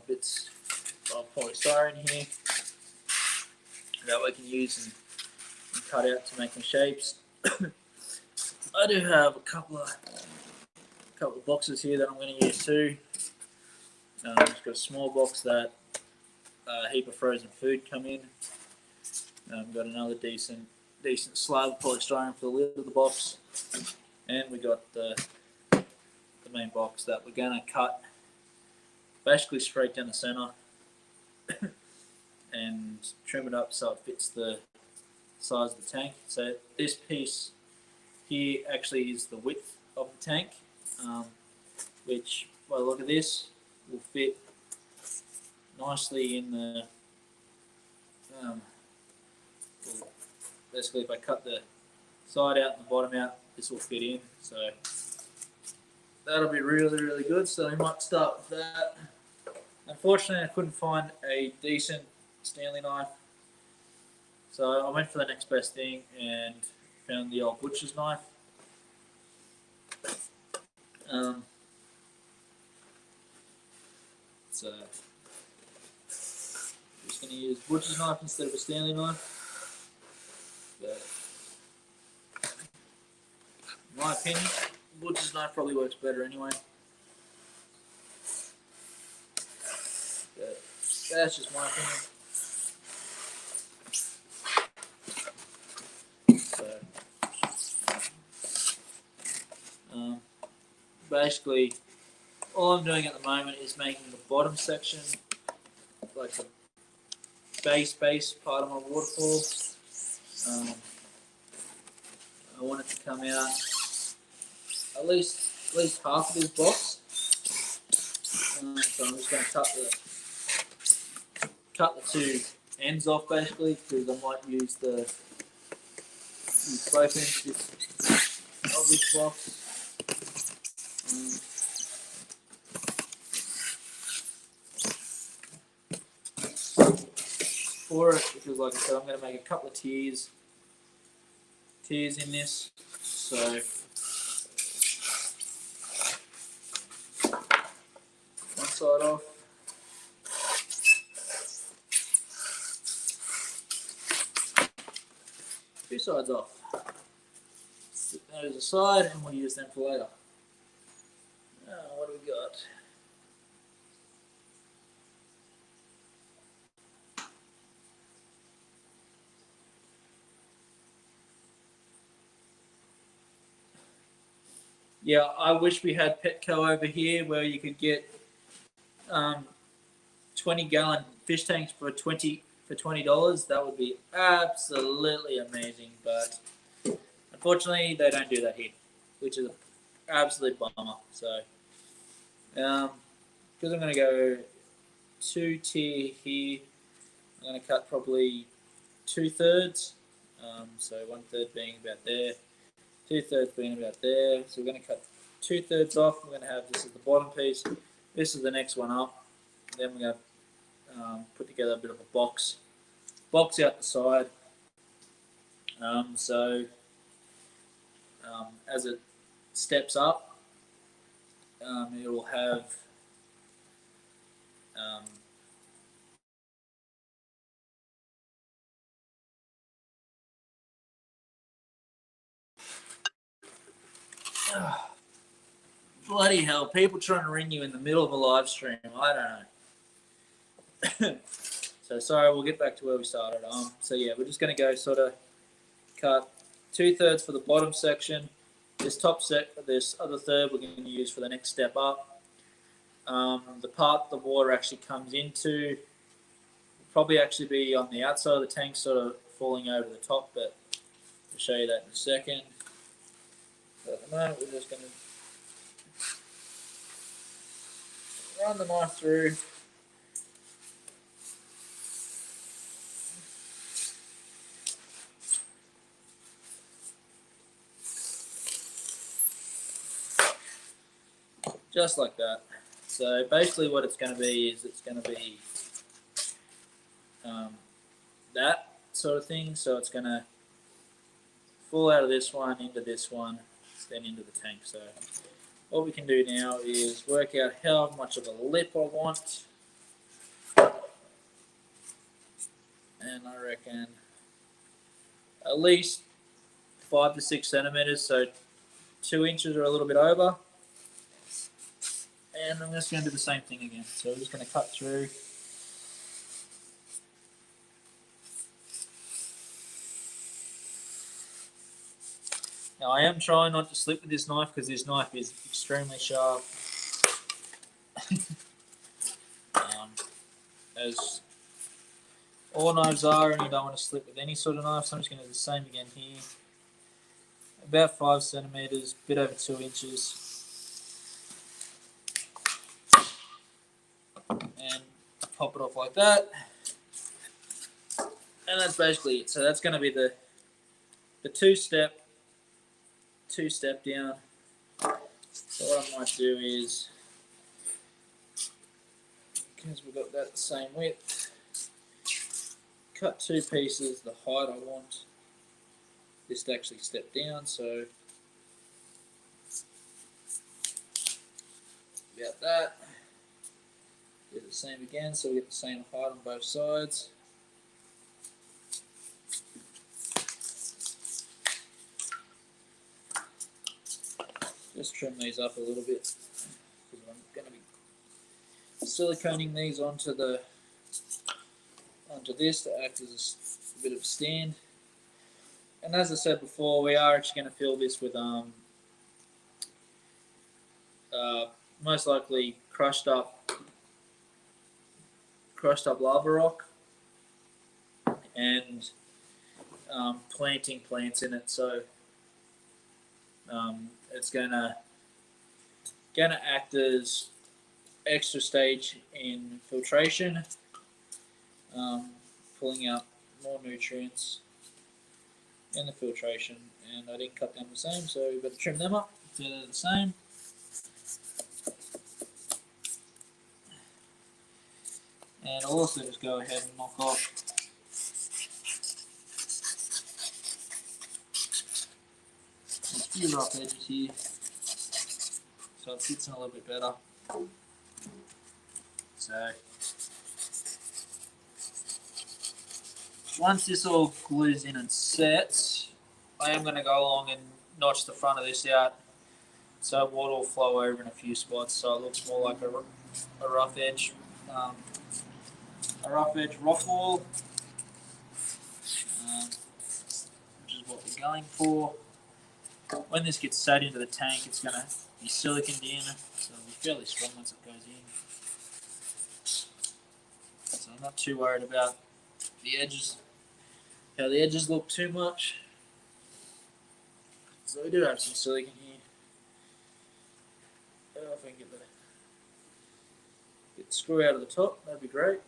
bits of polystyrene here that we can use and cut out to make my shapes. I do have a couple of boxes here that I'm going to use too. Just got a small box that a heap of frozen food come in. Got another decent slab of polystyrene for the lid of the box, and we got the main box that we're going to cut basically straight down the center and trim it up so it fits the size of the tank. So this piece here actually is the width of the tank, which by the look of this will fit nicely in the basically if I cut the side out and the bottom out, this will fit in, so that'll be really good. So we might start with that. Unfortunately, I couldn't find a decent Stanley knife, so I went for the next best thing and found the old butcher's knife. So I'm just going to use butcher's knife instead of a Stanley knife. But in my opinion, butcher's knife probably works better anyway. But that's just my opinion. So, basically, all I'm doing at the moment is making the bottom section, like the base part of my waterfall. I want it to come out at least half of this box. So I'm just going to cut the two ends off basically, because I might use both ends of this box. For it, because like I said, I'm going to make a couple of tiers in this. So one side off. Two sides off. Put those aside and we'll use them for later. What do we got? Yeah, I wish we had Petco over here where you could get 20-gallon fish tanks for $20. That would be absolutely amazing, but unfortunately they don't do that here, which is an absolute bummer. So, because I'm going to go 2-tier here, I'm going to cut probably 2/3. So 1/3 being about there, 2/3 being about there. So we're going to cut 2/3 off. We're going to have this as the bottom piece. This is the next one up. Then we're going to put together a bit of a box out the side. As it steps up, it will have bloody hell, people trying to ring you in the middle of a live stream. I don't know. So sorry, we'll get back to where we started. So yeah, we're just going to go sort of cut 2/3 for the bottom section. This other third we're going to use for the next step up. The part the water actually comes into will probably actually be on the outside of the tank, sort of falling over the top, but I'll show you that in a second. So at the moment, we're just going to run the knife through. Just like that. So basically what it's going to be is it's going to be that sort of thing. So it's going to fall out of this one into this one, then into the tank. So what we can do now is work out how much of a lip I want. And I reckon at least 5 to 6 centimeters, so 2 inches or a little bit over. And I'm just going to do the same thing again. So we're just going to cut through. Now I am trying not to slip with this knife because this knife is extremely sharp. As all knives are, and you don't want to slip with any sort of knife, so I'm just going to do the same again here. About 5 centimeters, a bit over 2 inches. And pop it off like that. And that's basically it. So that's going to be the two-step down. So what I might do is, because we've got that the same width, cut 2 pieces the height I want this to actually step down. So about that. Do the same again, so we get the same height on both sides. Just trim these up a little bit because I'm going to be siliconing these onto this to act as a bit of a stand. And as I said before, we are actually going to fill this with most likely crushed up lava rock and planting plants in it. So it's gonna act as extra stage in filtration, pulling out more nutrients in the filtration. And I didn't cut them the same, so we've got to trim them up so they're the same. And I'll also just go ahead and knock off a few rough edges here so it fits in a little bit better. So once this all glues in and sets, I am going to go along and notch the front of this out so water will flow over in a few spots so it looks more like a rough edge rock wall, which is what we're going for. When this gets set into the tank, it's going to be siliconed in, so it'll be fairly strong once it goes in. So I'm not too worried about the edges, how the edges look too much. So we do have some silicon here. If I can get the screw out of the top, that'd be great.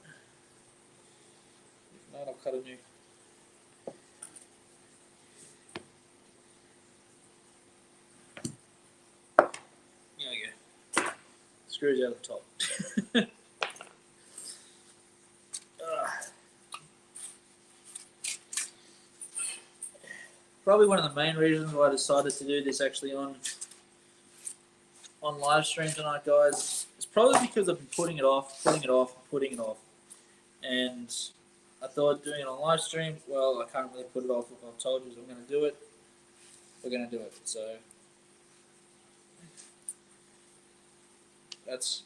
If not, I'll cut a new. There we go. Screws out of the top. Probably one of the main reasons why I decided to do this actually on live stream tonight, guys. It's probably because I've been putting it off, and I thought doing it on live stream, well, I can't really put it off. If I've told you I'm going to do it, we're going to do it. So that's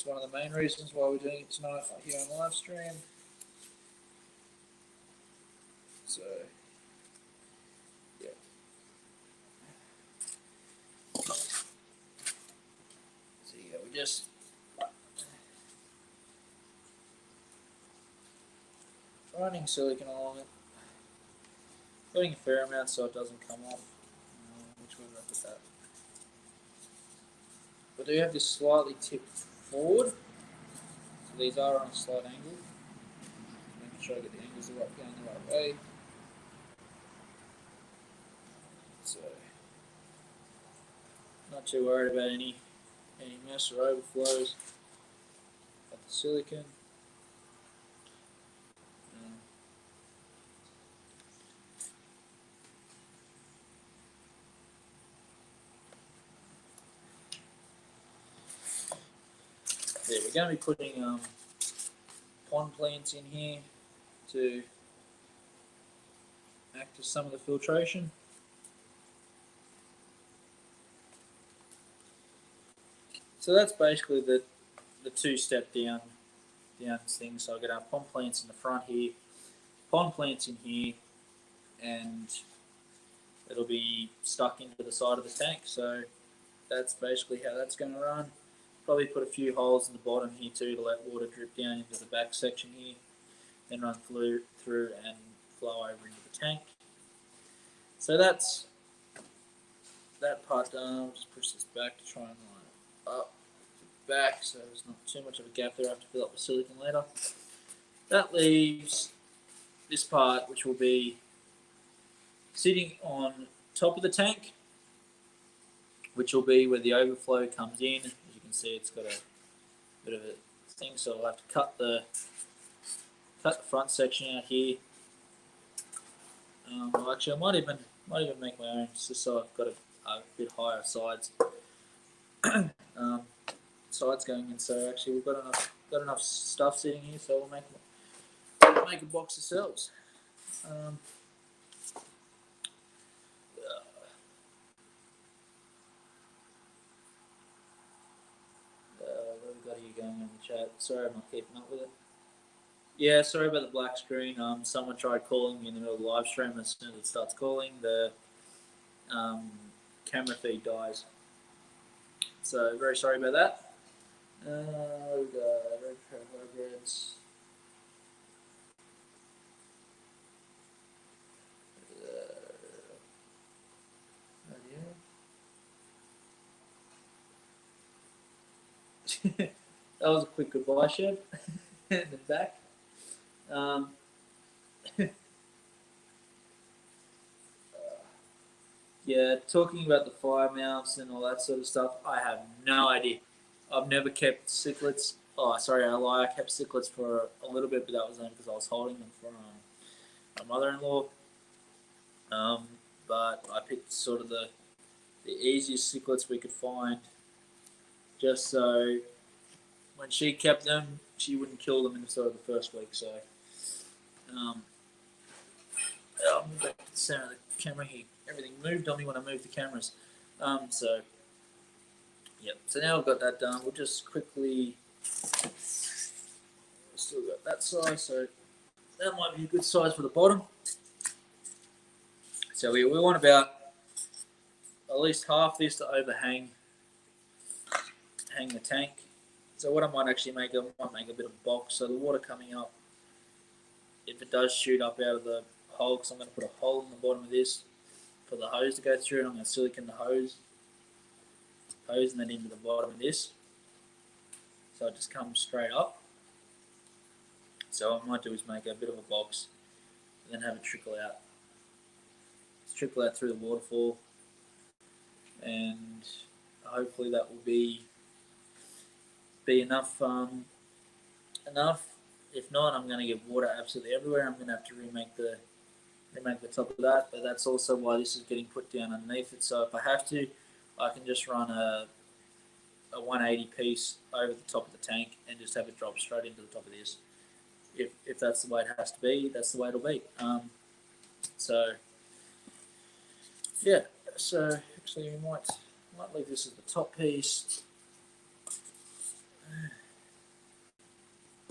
one of the main reasons why we're doing it tonight here on live stream. So yeah. So yeah, we just running silicone along it, putting a fair amount so it doesn't come off. Which way did I put that? I do have this slightly tipped forward, so these are on a slight angle. Making sure I get the angles going the right way. So not too worried about any mess or overflows. silicon. There, we're going to be putting pond plants in here to act as some of the filtration. So that's basically the two-step down thing. So I've got our pond plants in the front here, pond plants in here, and it'll be stuck into the side of the tank. So that's basically how that's going to run. Probably put a few holes in the bottom here too to let water drip down into the back section here, then run through and flow over into the tank. So that's that part done. I'll just push this back to try and line it up back so there's not too much of a gap there. I have to fill up with silicon later. That leaves this part, which will be sitting on top of the tank, which will be where the overflow comes in. As you can see, it's got a bit of a thing, so I'll have to cut the front section out here. Well, actually, I might even make my own, just so I've got a bit higher sides. Sides going in. So actually, we've got enough stuff sitting here, so we'll make a box ourselves. What have we got here going on in the chat? Sorry, I'm not keeping up with it. Yeah, sorry about the black screen. Someone tried calling me in the middle of the live stream. As soon as it starts calling, the camera feed dies. So very sorry about that. We got red carbohydrates. That was a quick goodbye, Chef. And then back. Yeah, talking about the fire mounts and all that sort of stuff, I have no idea. I've never kept cichlids. Oh, sorry, I lie. I kept cichlids for a little bit, but that was only because I was holding them for my mother-in-law. But I picked sort of the easiest cichlids we could find, just so when she kept them, she wouldn't kill them in sort of the first week. So, I'll move back to the center of the camera here. Everything moved on me when I moved the cameras. So, yep. So now I've got that done. We'll just quickly. Still got that size, so that might be a good size for the bottom. So we want about at least half this to overhang the tank. So what I might actually make, I might make a bit of a box. So the water coming up, if it does shoot up out of the hole, because I'm going to put a hole in the bottom of this for the hose to go through, and I'm going to silicon the hose and then into the bottom of this. So it just comes straight up. So what I might do is make a bit of a box and then have it trickle out. Just trickle out through the waterfall, and hopefully that will be enough. Enough. If not, I'm going to get water absolutely everywhere. I'm going to have to remake the top of that. But that's also why this is getting put down underneath it. So if I have to, I can just run a 180 piece over the top of the tank and just have it drop straight into the top of this. If that's the way it has to be, that's the way it'll be. So yeah. So actually, we might leave this as the top piece.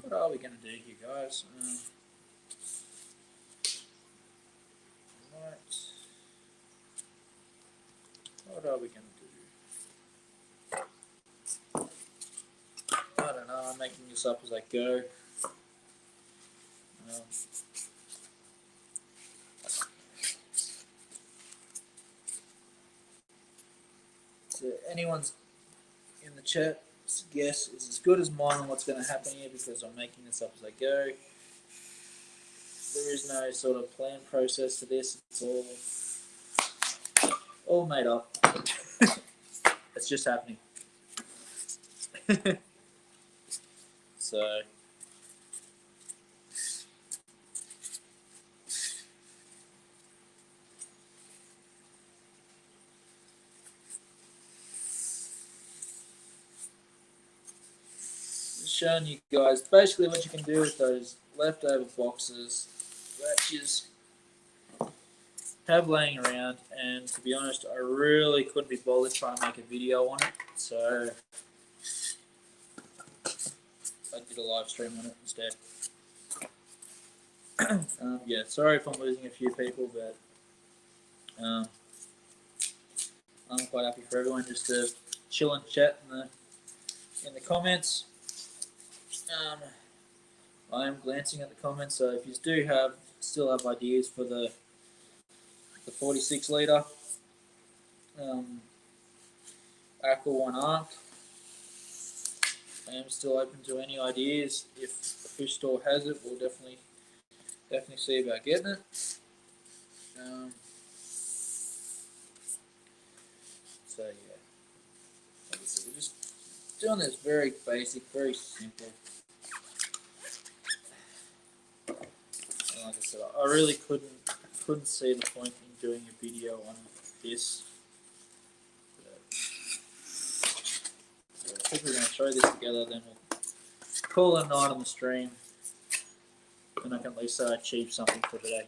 What are we going to do here, guys? Right. What are we going to do? I don't know. I'm making this up as I go. So anyone's in the chat guess is as good as mine on what's going to happen here, because I'm making this up as I go. There is no sort of planned process to this. It's all made up. It's just happening. So just showing you guys basically what you can do with those leftover boxes that you have laying around. And to be honest, I really couldn't be bothered trying to make a video on it, so I did a live stream on it instead. Yeah, sorry if I'm losing a few people, but I'm quite happy for everyone just to chill and chat in the comments. I am glancing at the comments, so if you still have ideas for the 46 litre Aqua One Arc, I am still open to any ideas. If the fish store has it, we'll definitely see about getting it. So yeah, like I said, we're just doing this very basic, very simple. And like I said, I really couldn't see the point in doing a video on this. So I think we're going to throw this together, then we'll call it a night on the stream, and I can at least achieve something for today.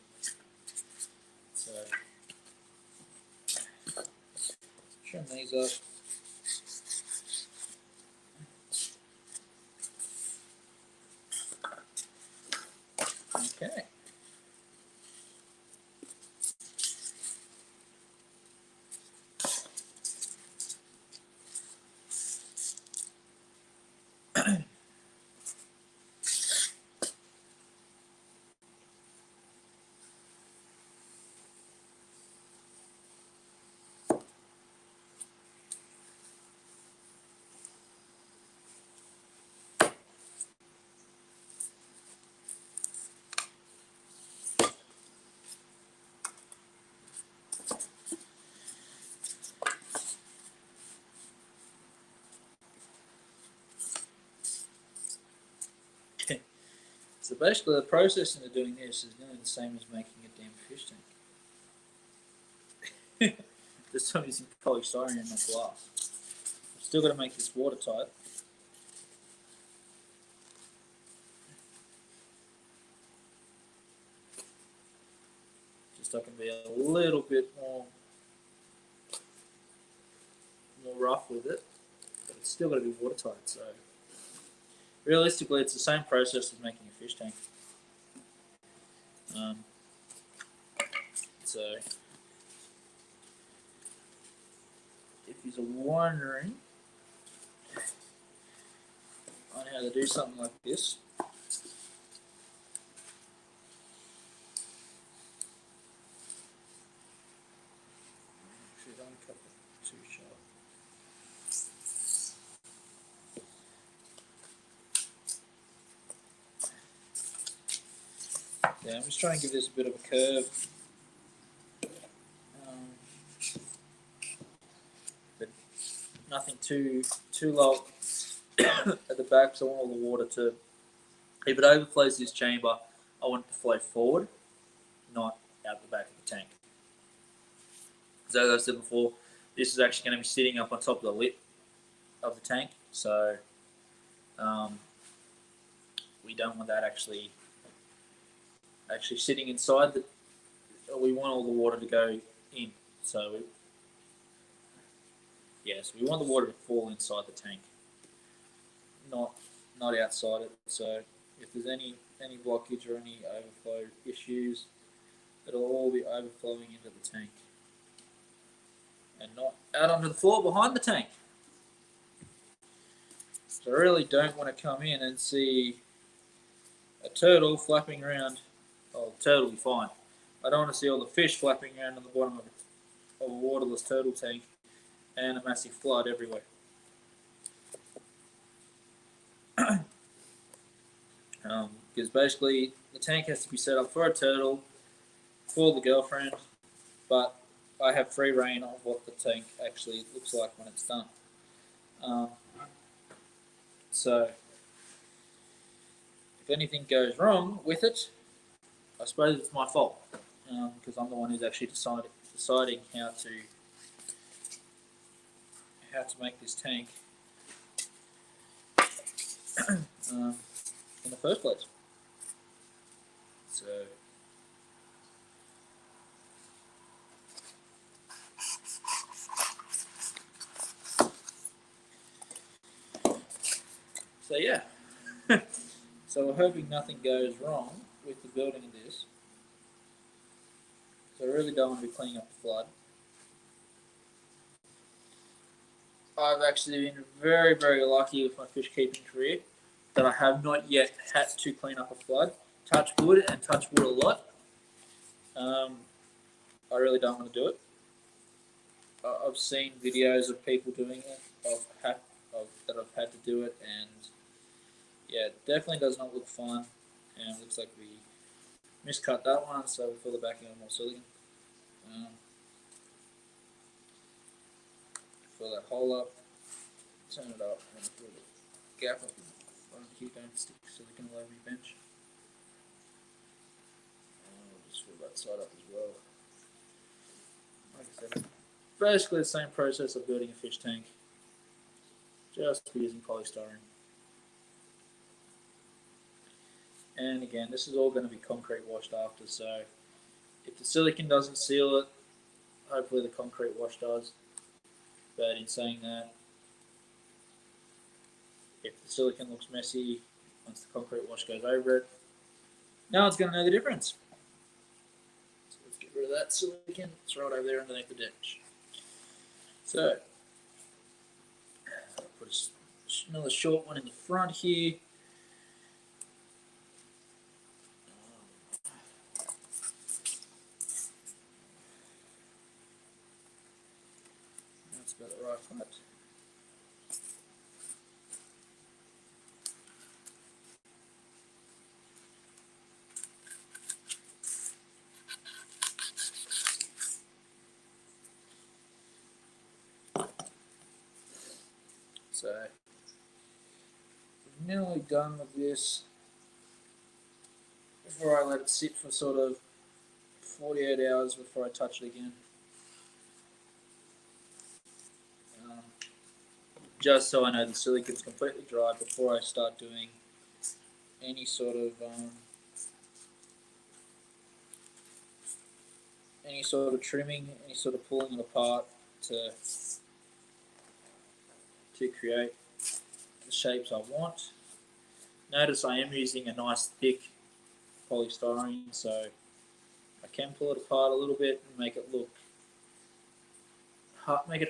So trim these up. Okay. So basically the process into doing this is nearly the same as making a damn fish tank. This time using polystyrene and not glass. Still got to make this watertight. Just I can be a little bit more rough with it, but it's still got to be watertight. So realistically, it's the same process as making a fish tank. So if you're wondering on how to do something like this, actually don't cut it too sharp. Yeah, I'm just trying to give this a bit of a curve. But nothing too low at the back, so I want all the water to, if it overflows this chamber, I want it to flow forward, not out the back of the tank. So as I said before, this is actually going to be sitting up on top of the lip of the tank, so we don't want that actually sitting inside the. We want all the water to go in, so yes, we want the water to fall inside the tank, not outside it. So if there's any blockage or any overflow issues, it'll all be overflowing into the tank and not out onto the floor behind the tank. So I really don't want to come in and see a turtle flapping around. Oh, the turtle will be fine. I don't want to see all the fish flapping around on the bottom of a waterless turtle tank and a massive flood everywhere. Because basically the tank has to be set up for a turtle, for the girlfriend, but I have free reign on what the tank actually looks like when it's done. So if anything goes wrong with it, I suppose it's my fault because I'm the one who's actually deciding how to make this tank in the first place. So yeah. So we're hoping nothing goes wrong with the building of this. So I really don't want to be cleaning up the flood. I've actually been very, very lucky with my fish keeping career that I have not yet had to clean up a flood. Touch wood and touch wood a lot. I really don't want to do it. I've seen videos of people doing it, that I've had to do it, and yeah, it definitely does not look fun. And it looks like we miscut that one, so we fill the backing with more silicon. Fill that hole up, turn it up, and fill the gap up in front here. Don't stick silicon all over your bench. And we'll just fill that side up as well. Like I said, basically the same process of building a fish tank, just using polystyrene. And again, this is all going to be concrete washed after, so if the silicon doesn't seal it, hopefully the concrete wash does. But in saying that, if the silicon looks messy once the concrete wash goes over it, no one's going to know the difference. So let's get rid of that silicon, throw it over there underneath the ditch. So, I'll put another short one in the front here. That's about the right height. So, we're nearly done with this. Before I let it sit for sort of 48 hours before I touch it again. Just so I know the silicon's completely dry before I start doing any sort of trimming, any sort of pulling it apart to create the shapes I want. Notice I am using a nice thick polystyrene, so I can pull it apart a little bit and make it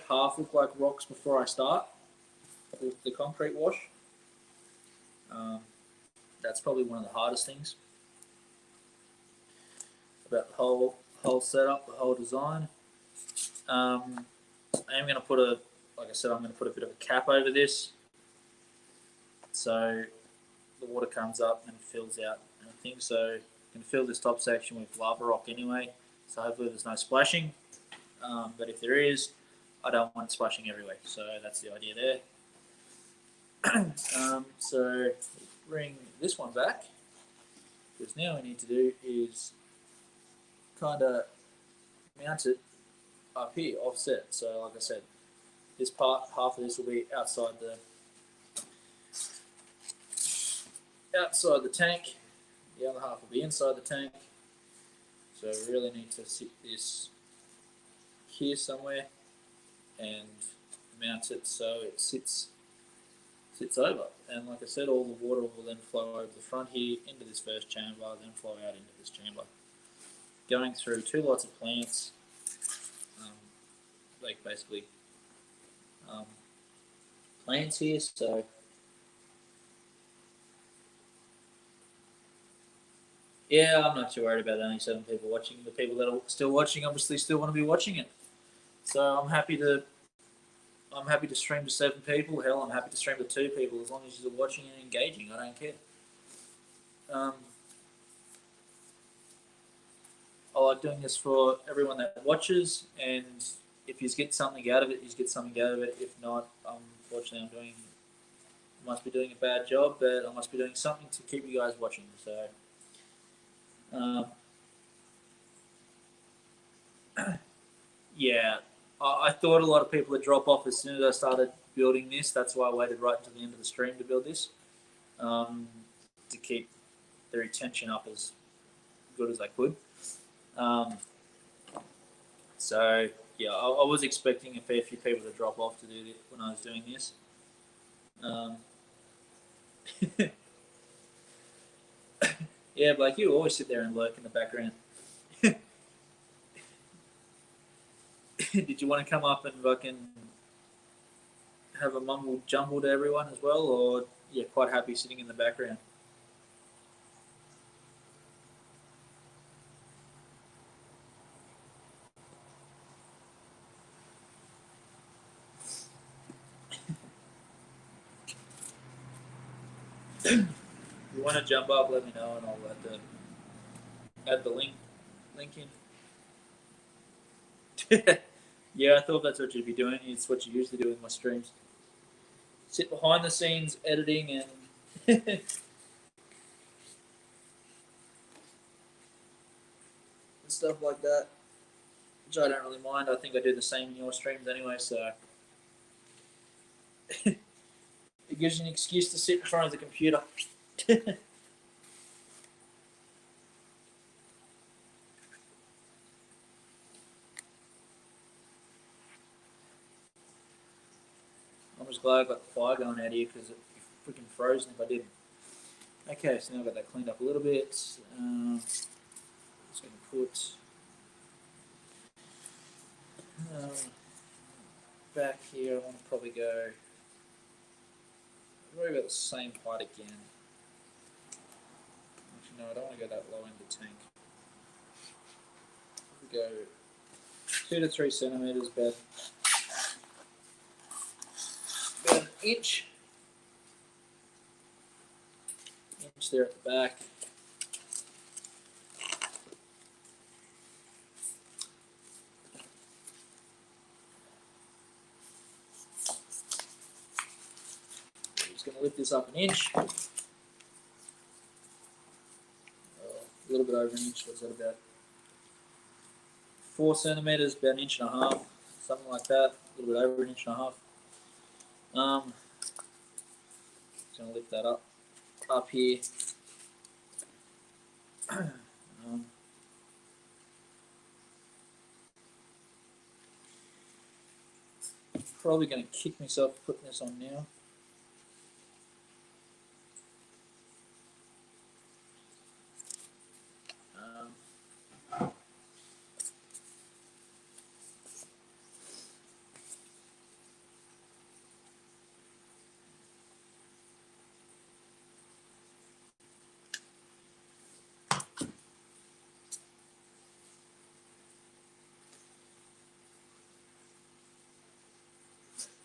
half look like rocks before I start with the concrete wash. That's probably one of the hardest things about the whole setup, the whole design. I am going to put like I said, I'm going to put a bit of a cap over this, so the water comes up and fills out and things. So I'm going to fill this top section with lava rock anyway, so hopefully there's no splashing. But if there is, I don't want it splashing everywhere. So that's the idea there. So bring this one back, because now we need to do is kind of mount it up here, offset. So like I said, this part, half of this will be outside the tank, the other half will be inside the tank. So we really need to sit this here somewhere and mount it so it sits over. And like I said, all the water will then flow over the front here into this first chamber, then flow out into this chamber, going through 2 lots of plants, like basically plants here. So yeah, I'm not too worried about only 7 people watching. The people that are still watching obviously still want to be watching it. So I'm happy to stream to 7 people. Hell, I'm happy to stream to 2 people as long as you're watching and engaging. I don't care. I like doing this for everyone that watches, and if you get something out of it, you get something out of it. If not, unfortunately, I'm doing I must be doing a bad job, but I must be doing something to keep you guys watching. So, um, yeah, I thought a lot of people would drop off as soon as I started building this. That's why I waited right until the end of the stream to build this, um, to keep the retention up as good as I could. Um, so yeah, I was expecting a fair few people to drop off to do this when I was doing this. Um, yeah, Blake, you always sit there and lurk in the background. Did you want to come up and fucking have a mumble jumble to everyone as well, or you're quite happy sitting in the background? If you want to jump up, let me know, and I'll add the link in. Yeah, I thought that's what you'd be doing. It's what you usually do with my streams. Sit behind the scenes editing and stuff like that, which I don't really mind. I think I do the same in your streams anyway, so it gives you an excuse to sit in front of the computer. I'm just glad I got the fire going out here because it'd be freaking frozen if I didn't. Okay, so now I've got that cleaned up a little bit. Just going to put back here. I want to probably go about the same height again. Actually, no, I don't want to go that low in the tank. We go 2 to 3 centimeters, about an inch there at the back. I'm just going to lift this up an inch. A little bit over an inch. What's that about? 4 centimeters, about an inch and a half, something like that. A little bit over an inch and a half. Just going to lift that up here. Probably going to kick myself putting this on now.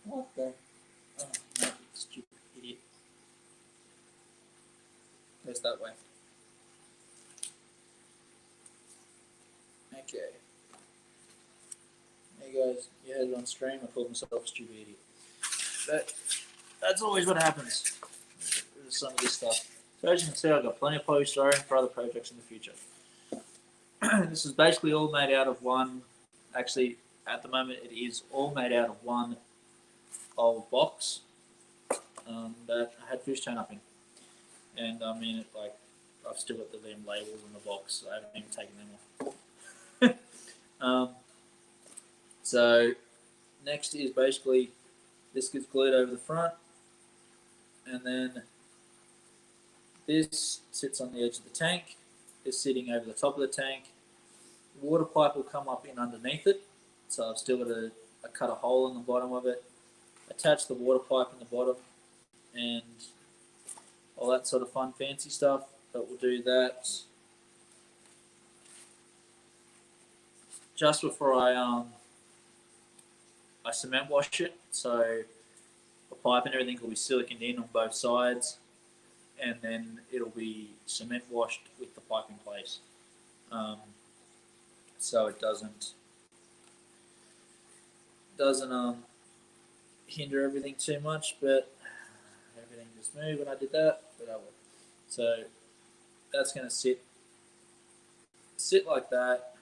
What the? Oh, no, stupid idiot. Goes that way. Okay. There you guys. You heard it on stream. I called myself a stupid idiot. That's always what happens with some of this stuff. So as you can see, I've got plenty of polystyrene for other projects in the future. This is basically all made out of one. Actually, at the moment, it is all made out of one old box that I had fish turn up in. And I mean, I've still got the damn labels on the box. So I haven't even taken them off. So next is basically this gets glued over the front, and then this sits on the edge of the tank. It's sitting over the top of the tank. The water pipe will come up in underneath it. So I've still got to cut a hole in the bottom of it, attach the water pipe in the bottom, and all that sort of fun, fancy stuff. But we'll do that just before I cement wash it. So the pipe and everything will be siliconed in on both sides, and then it'll be cement washed with the pipe in place, so it doesn't hinder everything too much. But everything just moved when I did that, but I will. So that's going to sit like that.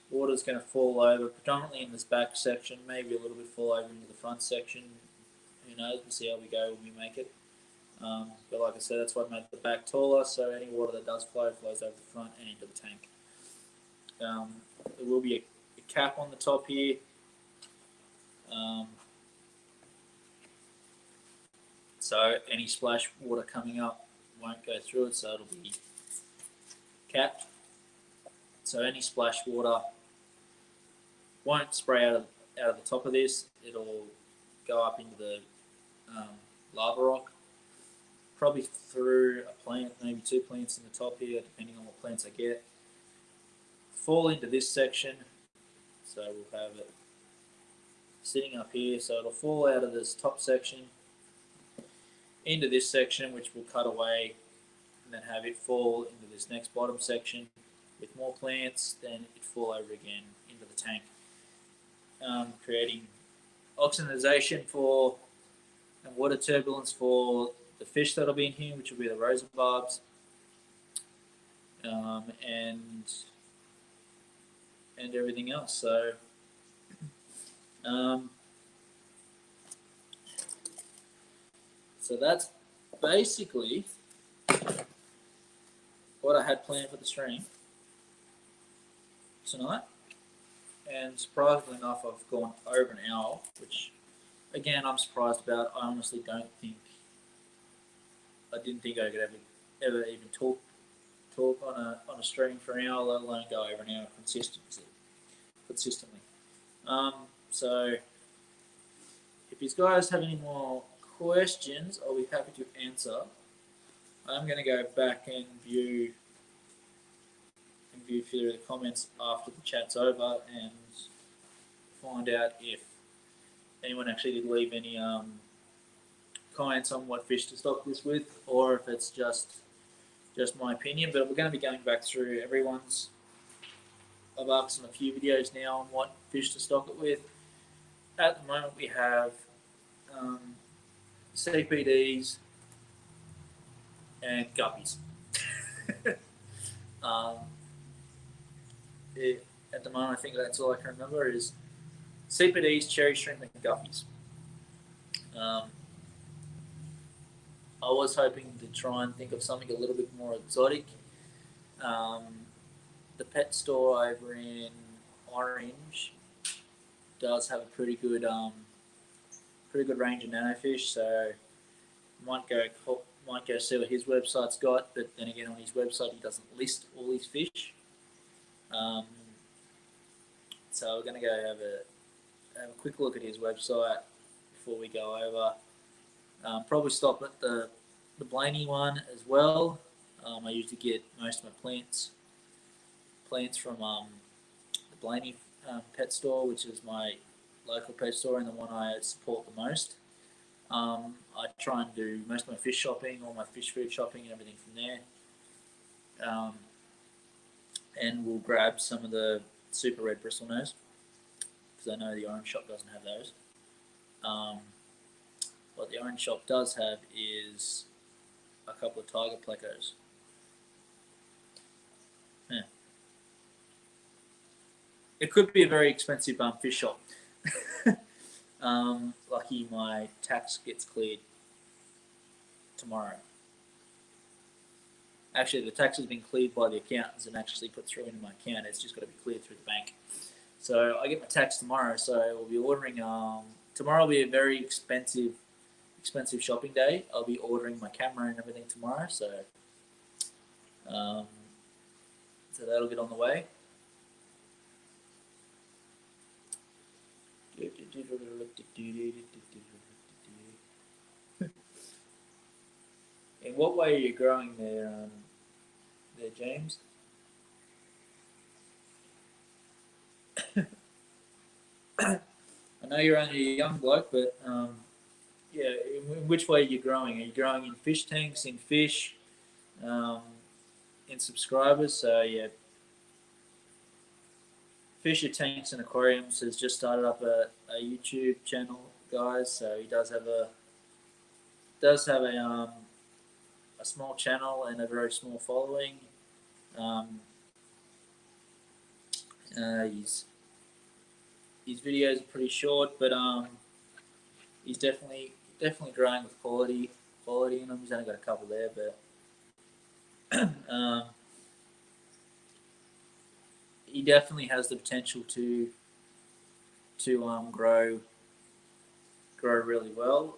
Water's going to fall over, predominantly in this back section, maybe a little bit fall over into the front section. Who knows? We'll see how we go when we make it. But like I said, that's why I made the back taller, so any water that does flow flows over the front and into the tank. There will be a cap on the top here. So any splash water coming up won't go through it, so it'll be capped. So any splash water won't spray out of the top of this. It'll go up into the lava rock, probably through a plant, maybe 2 plants in the top here, depending on what plants I get. Fall into this section, so we'll have it sitting up here. So it'll fall out of this top section into this section, which we'll cut away, and then have it fall into this next bottom section with more plants. Then it fall over again into the tank, creating oxidization for and water turbulence for the fish that'll be in here, which will be the rosenbarbs, and everything else. So so that's basically what I had planned for the stream tonight. And surprisingly enough, I've gone over an hour, which again I'm surprised about. I honestly I didn't think I could ever even talk on a stream for an hour, let alone go over an hour consistently. So if you guys have any more questions, I'll be happy to answer. I'm going to go back and view through the comments after the chat's over and find out if anyone actually did leave any comments on what fish to stock this with, or if it's just my opinion. But we're going to be going back through everyone's. I've asked them a few videos now on what fish to stock it with. At the moment, we have CPDs and guppies. At the moment, I think that's all I can remember is CPDs, cherry shrimp, and guppies. I was hoping to try and think of something a little bit more exotic. The pet store over in Orange does have a pretty good range of nanofish, so might go see what his website's got. But then again, on his website, he doesn't list all his fish. So we're going to go have a quick look at his website before we go over. Probably stop at the Blaney one as well. I usually get most of my plants from the Blaney pet store, which is my local pet store and the one I support the most. I try and do most of my fish shopping, all my fish food shopping and everything from there. And we'll grab some of the super red bristlenose, because I know the orange shop doesn't have those. What the orange shop does have is a couple of tiger plecos. Yeah. It could be a very expensive fish shop. Lucky my tax gets cleared tomorrow. Actually, the tax has been cleared by the accountants and actually put through into my account. It's just got to be cleared through the bank. So I get my tax tomorrow. So we'll be ordering. Tomorrow will be a very expensive shopping day. I'll be ordering my camera and everything tomorrow. So that'll get on the way. In what way are you growing there, James? I know you're only a young bloke, but yeah, in which way are you growing? Are you growing in fish tanks, in fish, in subscribers? So yeah, Fisher Tanks and Aquariums has just started up a YouTube channel, guys. So he does have a does have a small channel and a very small following. Um, his videos are pretty short, but he's definitely growing with quality in them. He's only got a couple there, but he definitely has the potential to grow really well.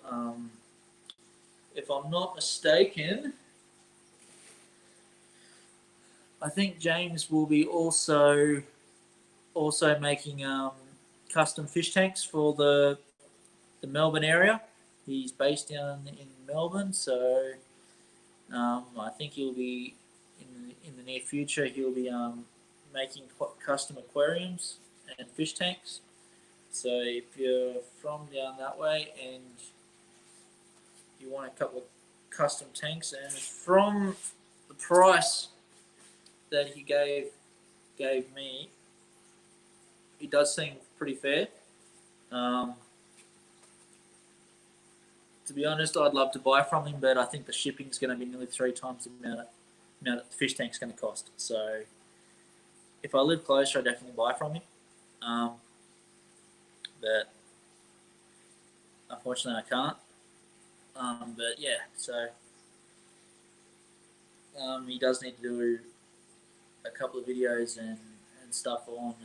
If I'm not mistaken, I think James will be also making custom fish tanks for the Melbourne area. He's based down in Melbourne, so I think he'll be in the near future. He'll be making custom aquariums and fish tanks. So if you're from down that way and you want a couple of custom tanks, and from the price that he gave me, it does seem pretty fair. Um, to be honest, I'd love to buy from him, but I think the shipping is going to be nearly 3 times the amount the fish tank's going to cost. So if I live closer, I definitely buy from him. But unfortunately, I can't. But yeah, so he does need to do a couple of videos and stuff on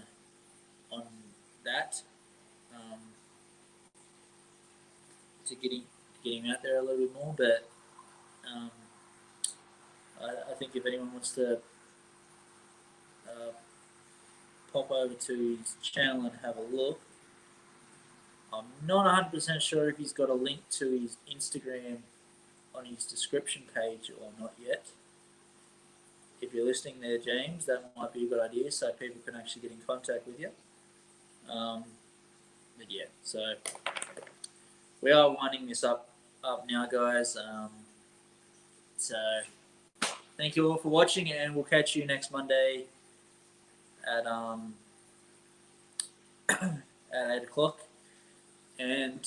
that um, to get him out there a little bit more. But um, I think if anyone wants to uh, pop over to his channel and have a look, I'm not 100% sure if he's got a link to his Instagram on his description page or not yet. If you're listening there, James, that might be a good idea so people can actually get in contact with you. But yeah, so we are winding this up now, guys. So thank you all for watching, and we'll catch you next Monday at at 8 o'clock, and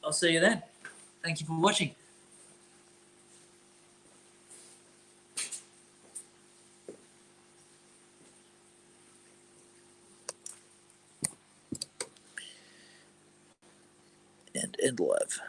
I'll see you then. Thank you for watching. And end live.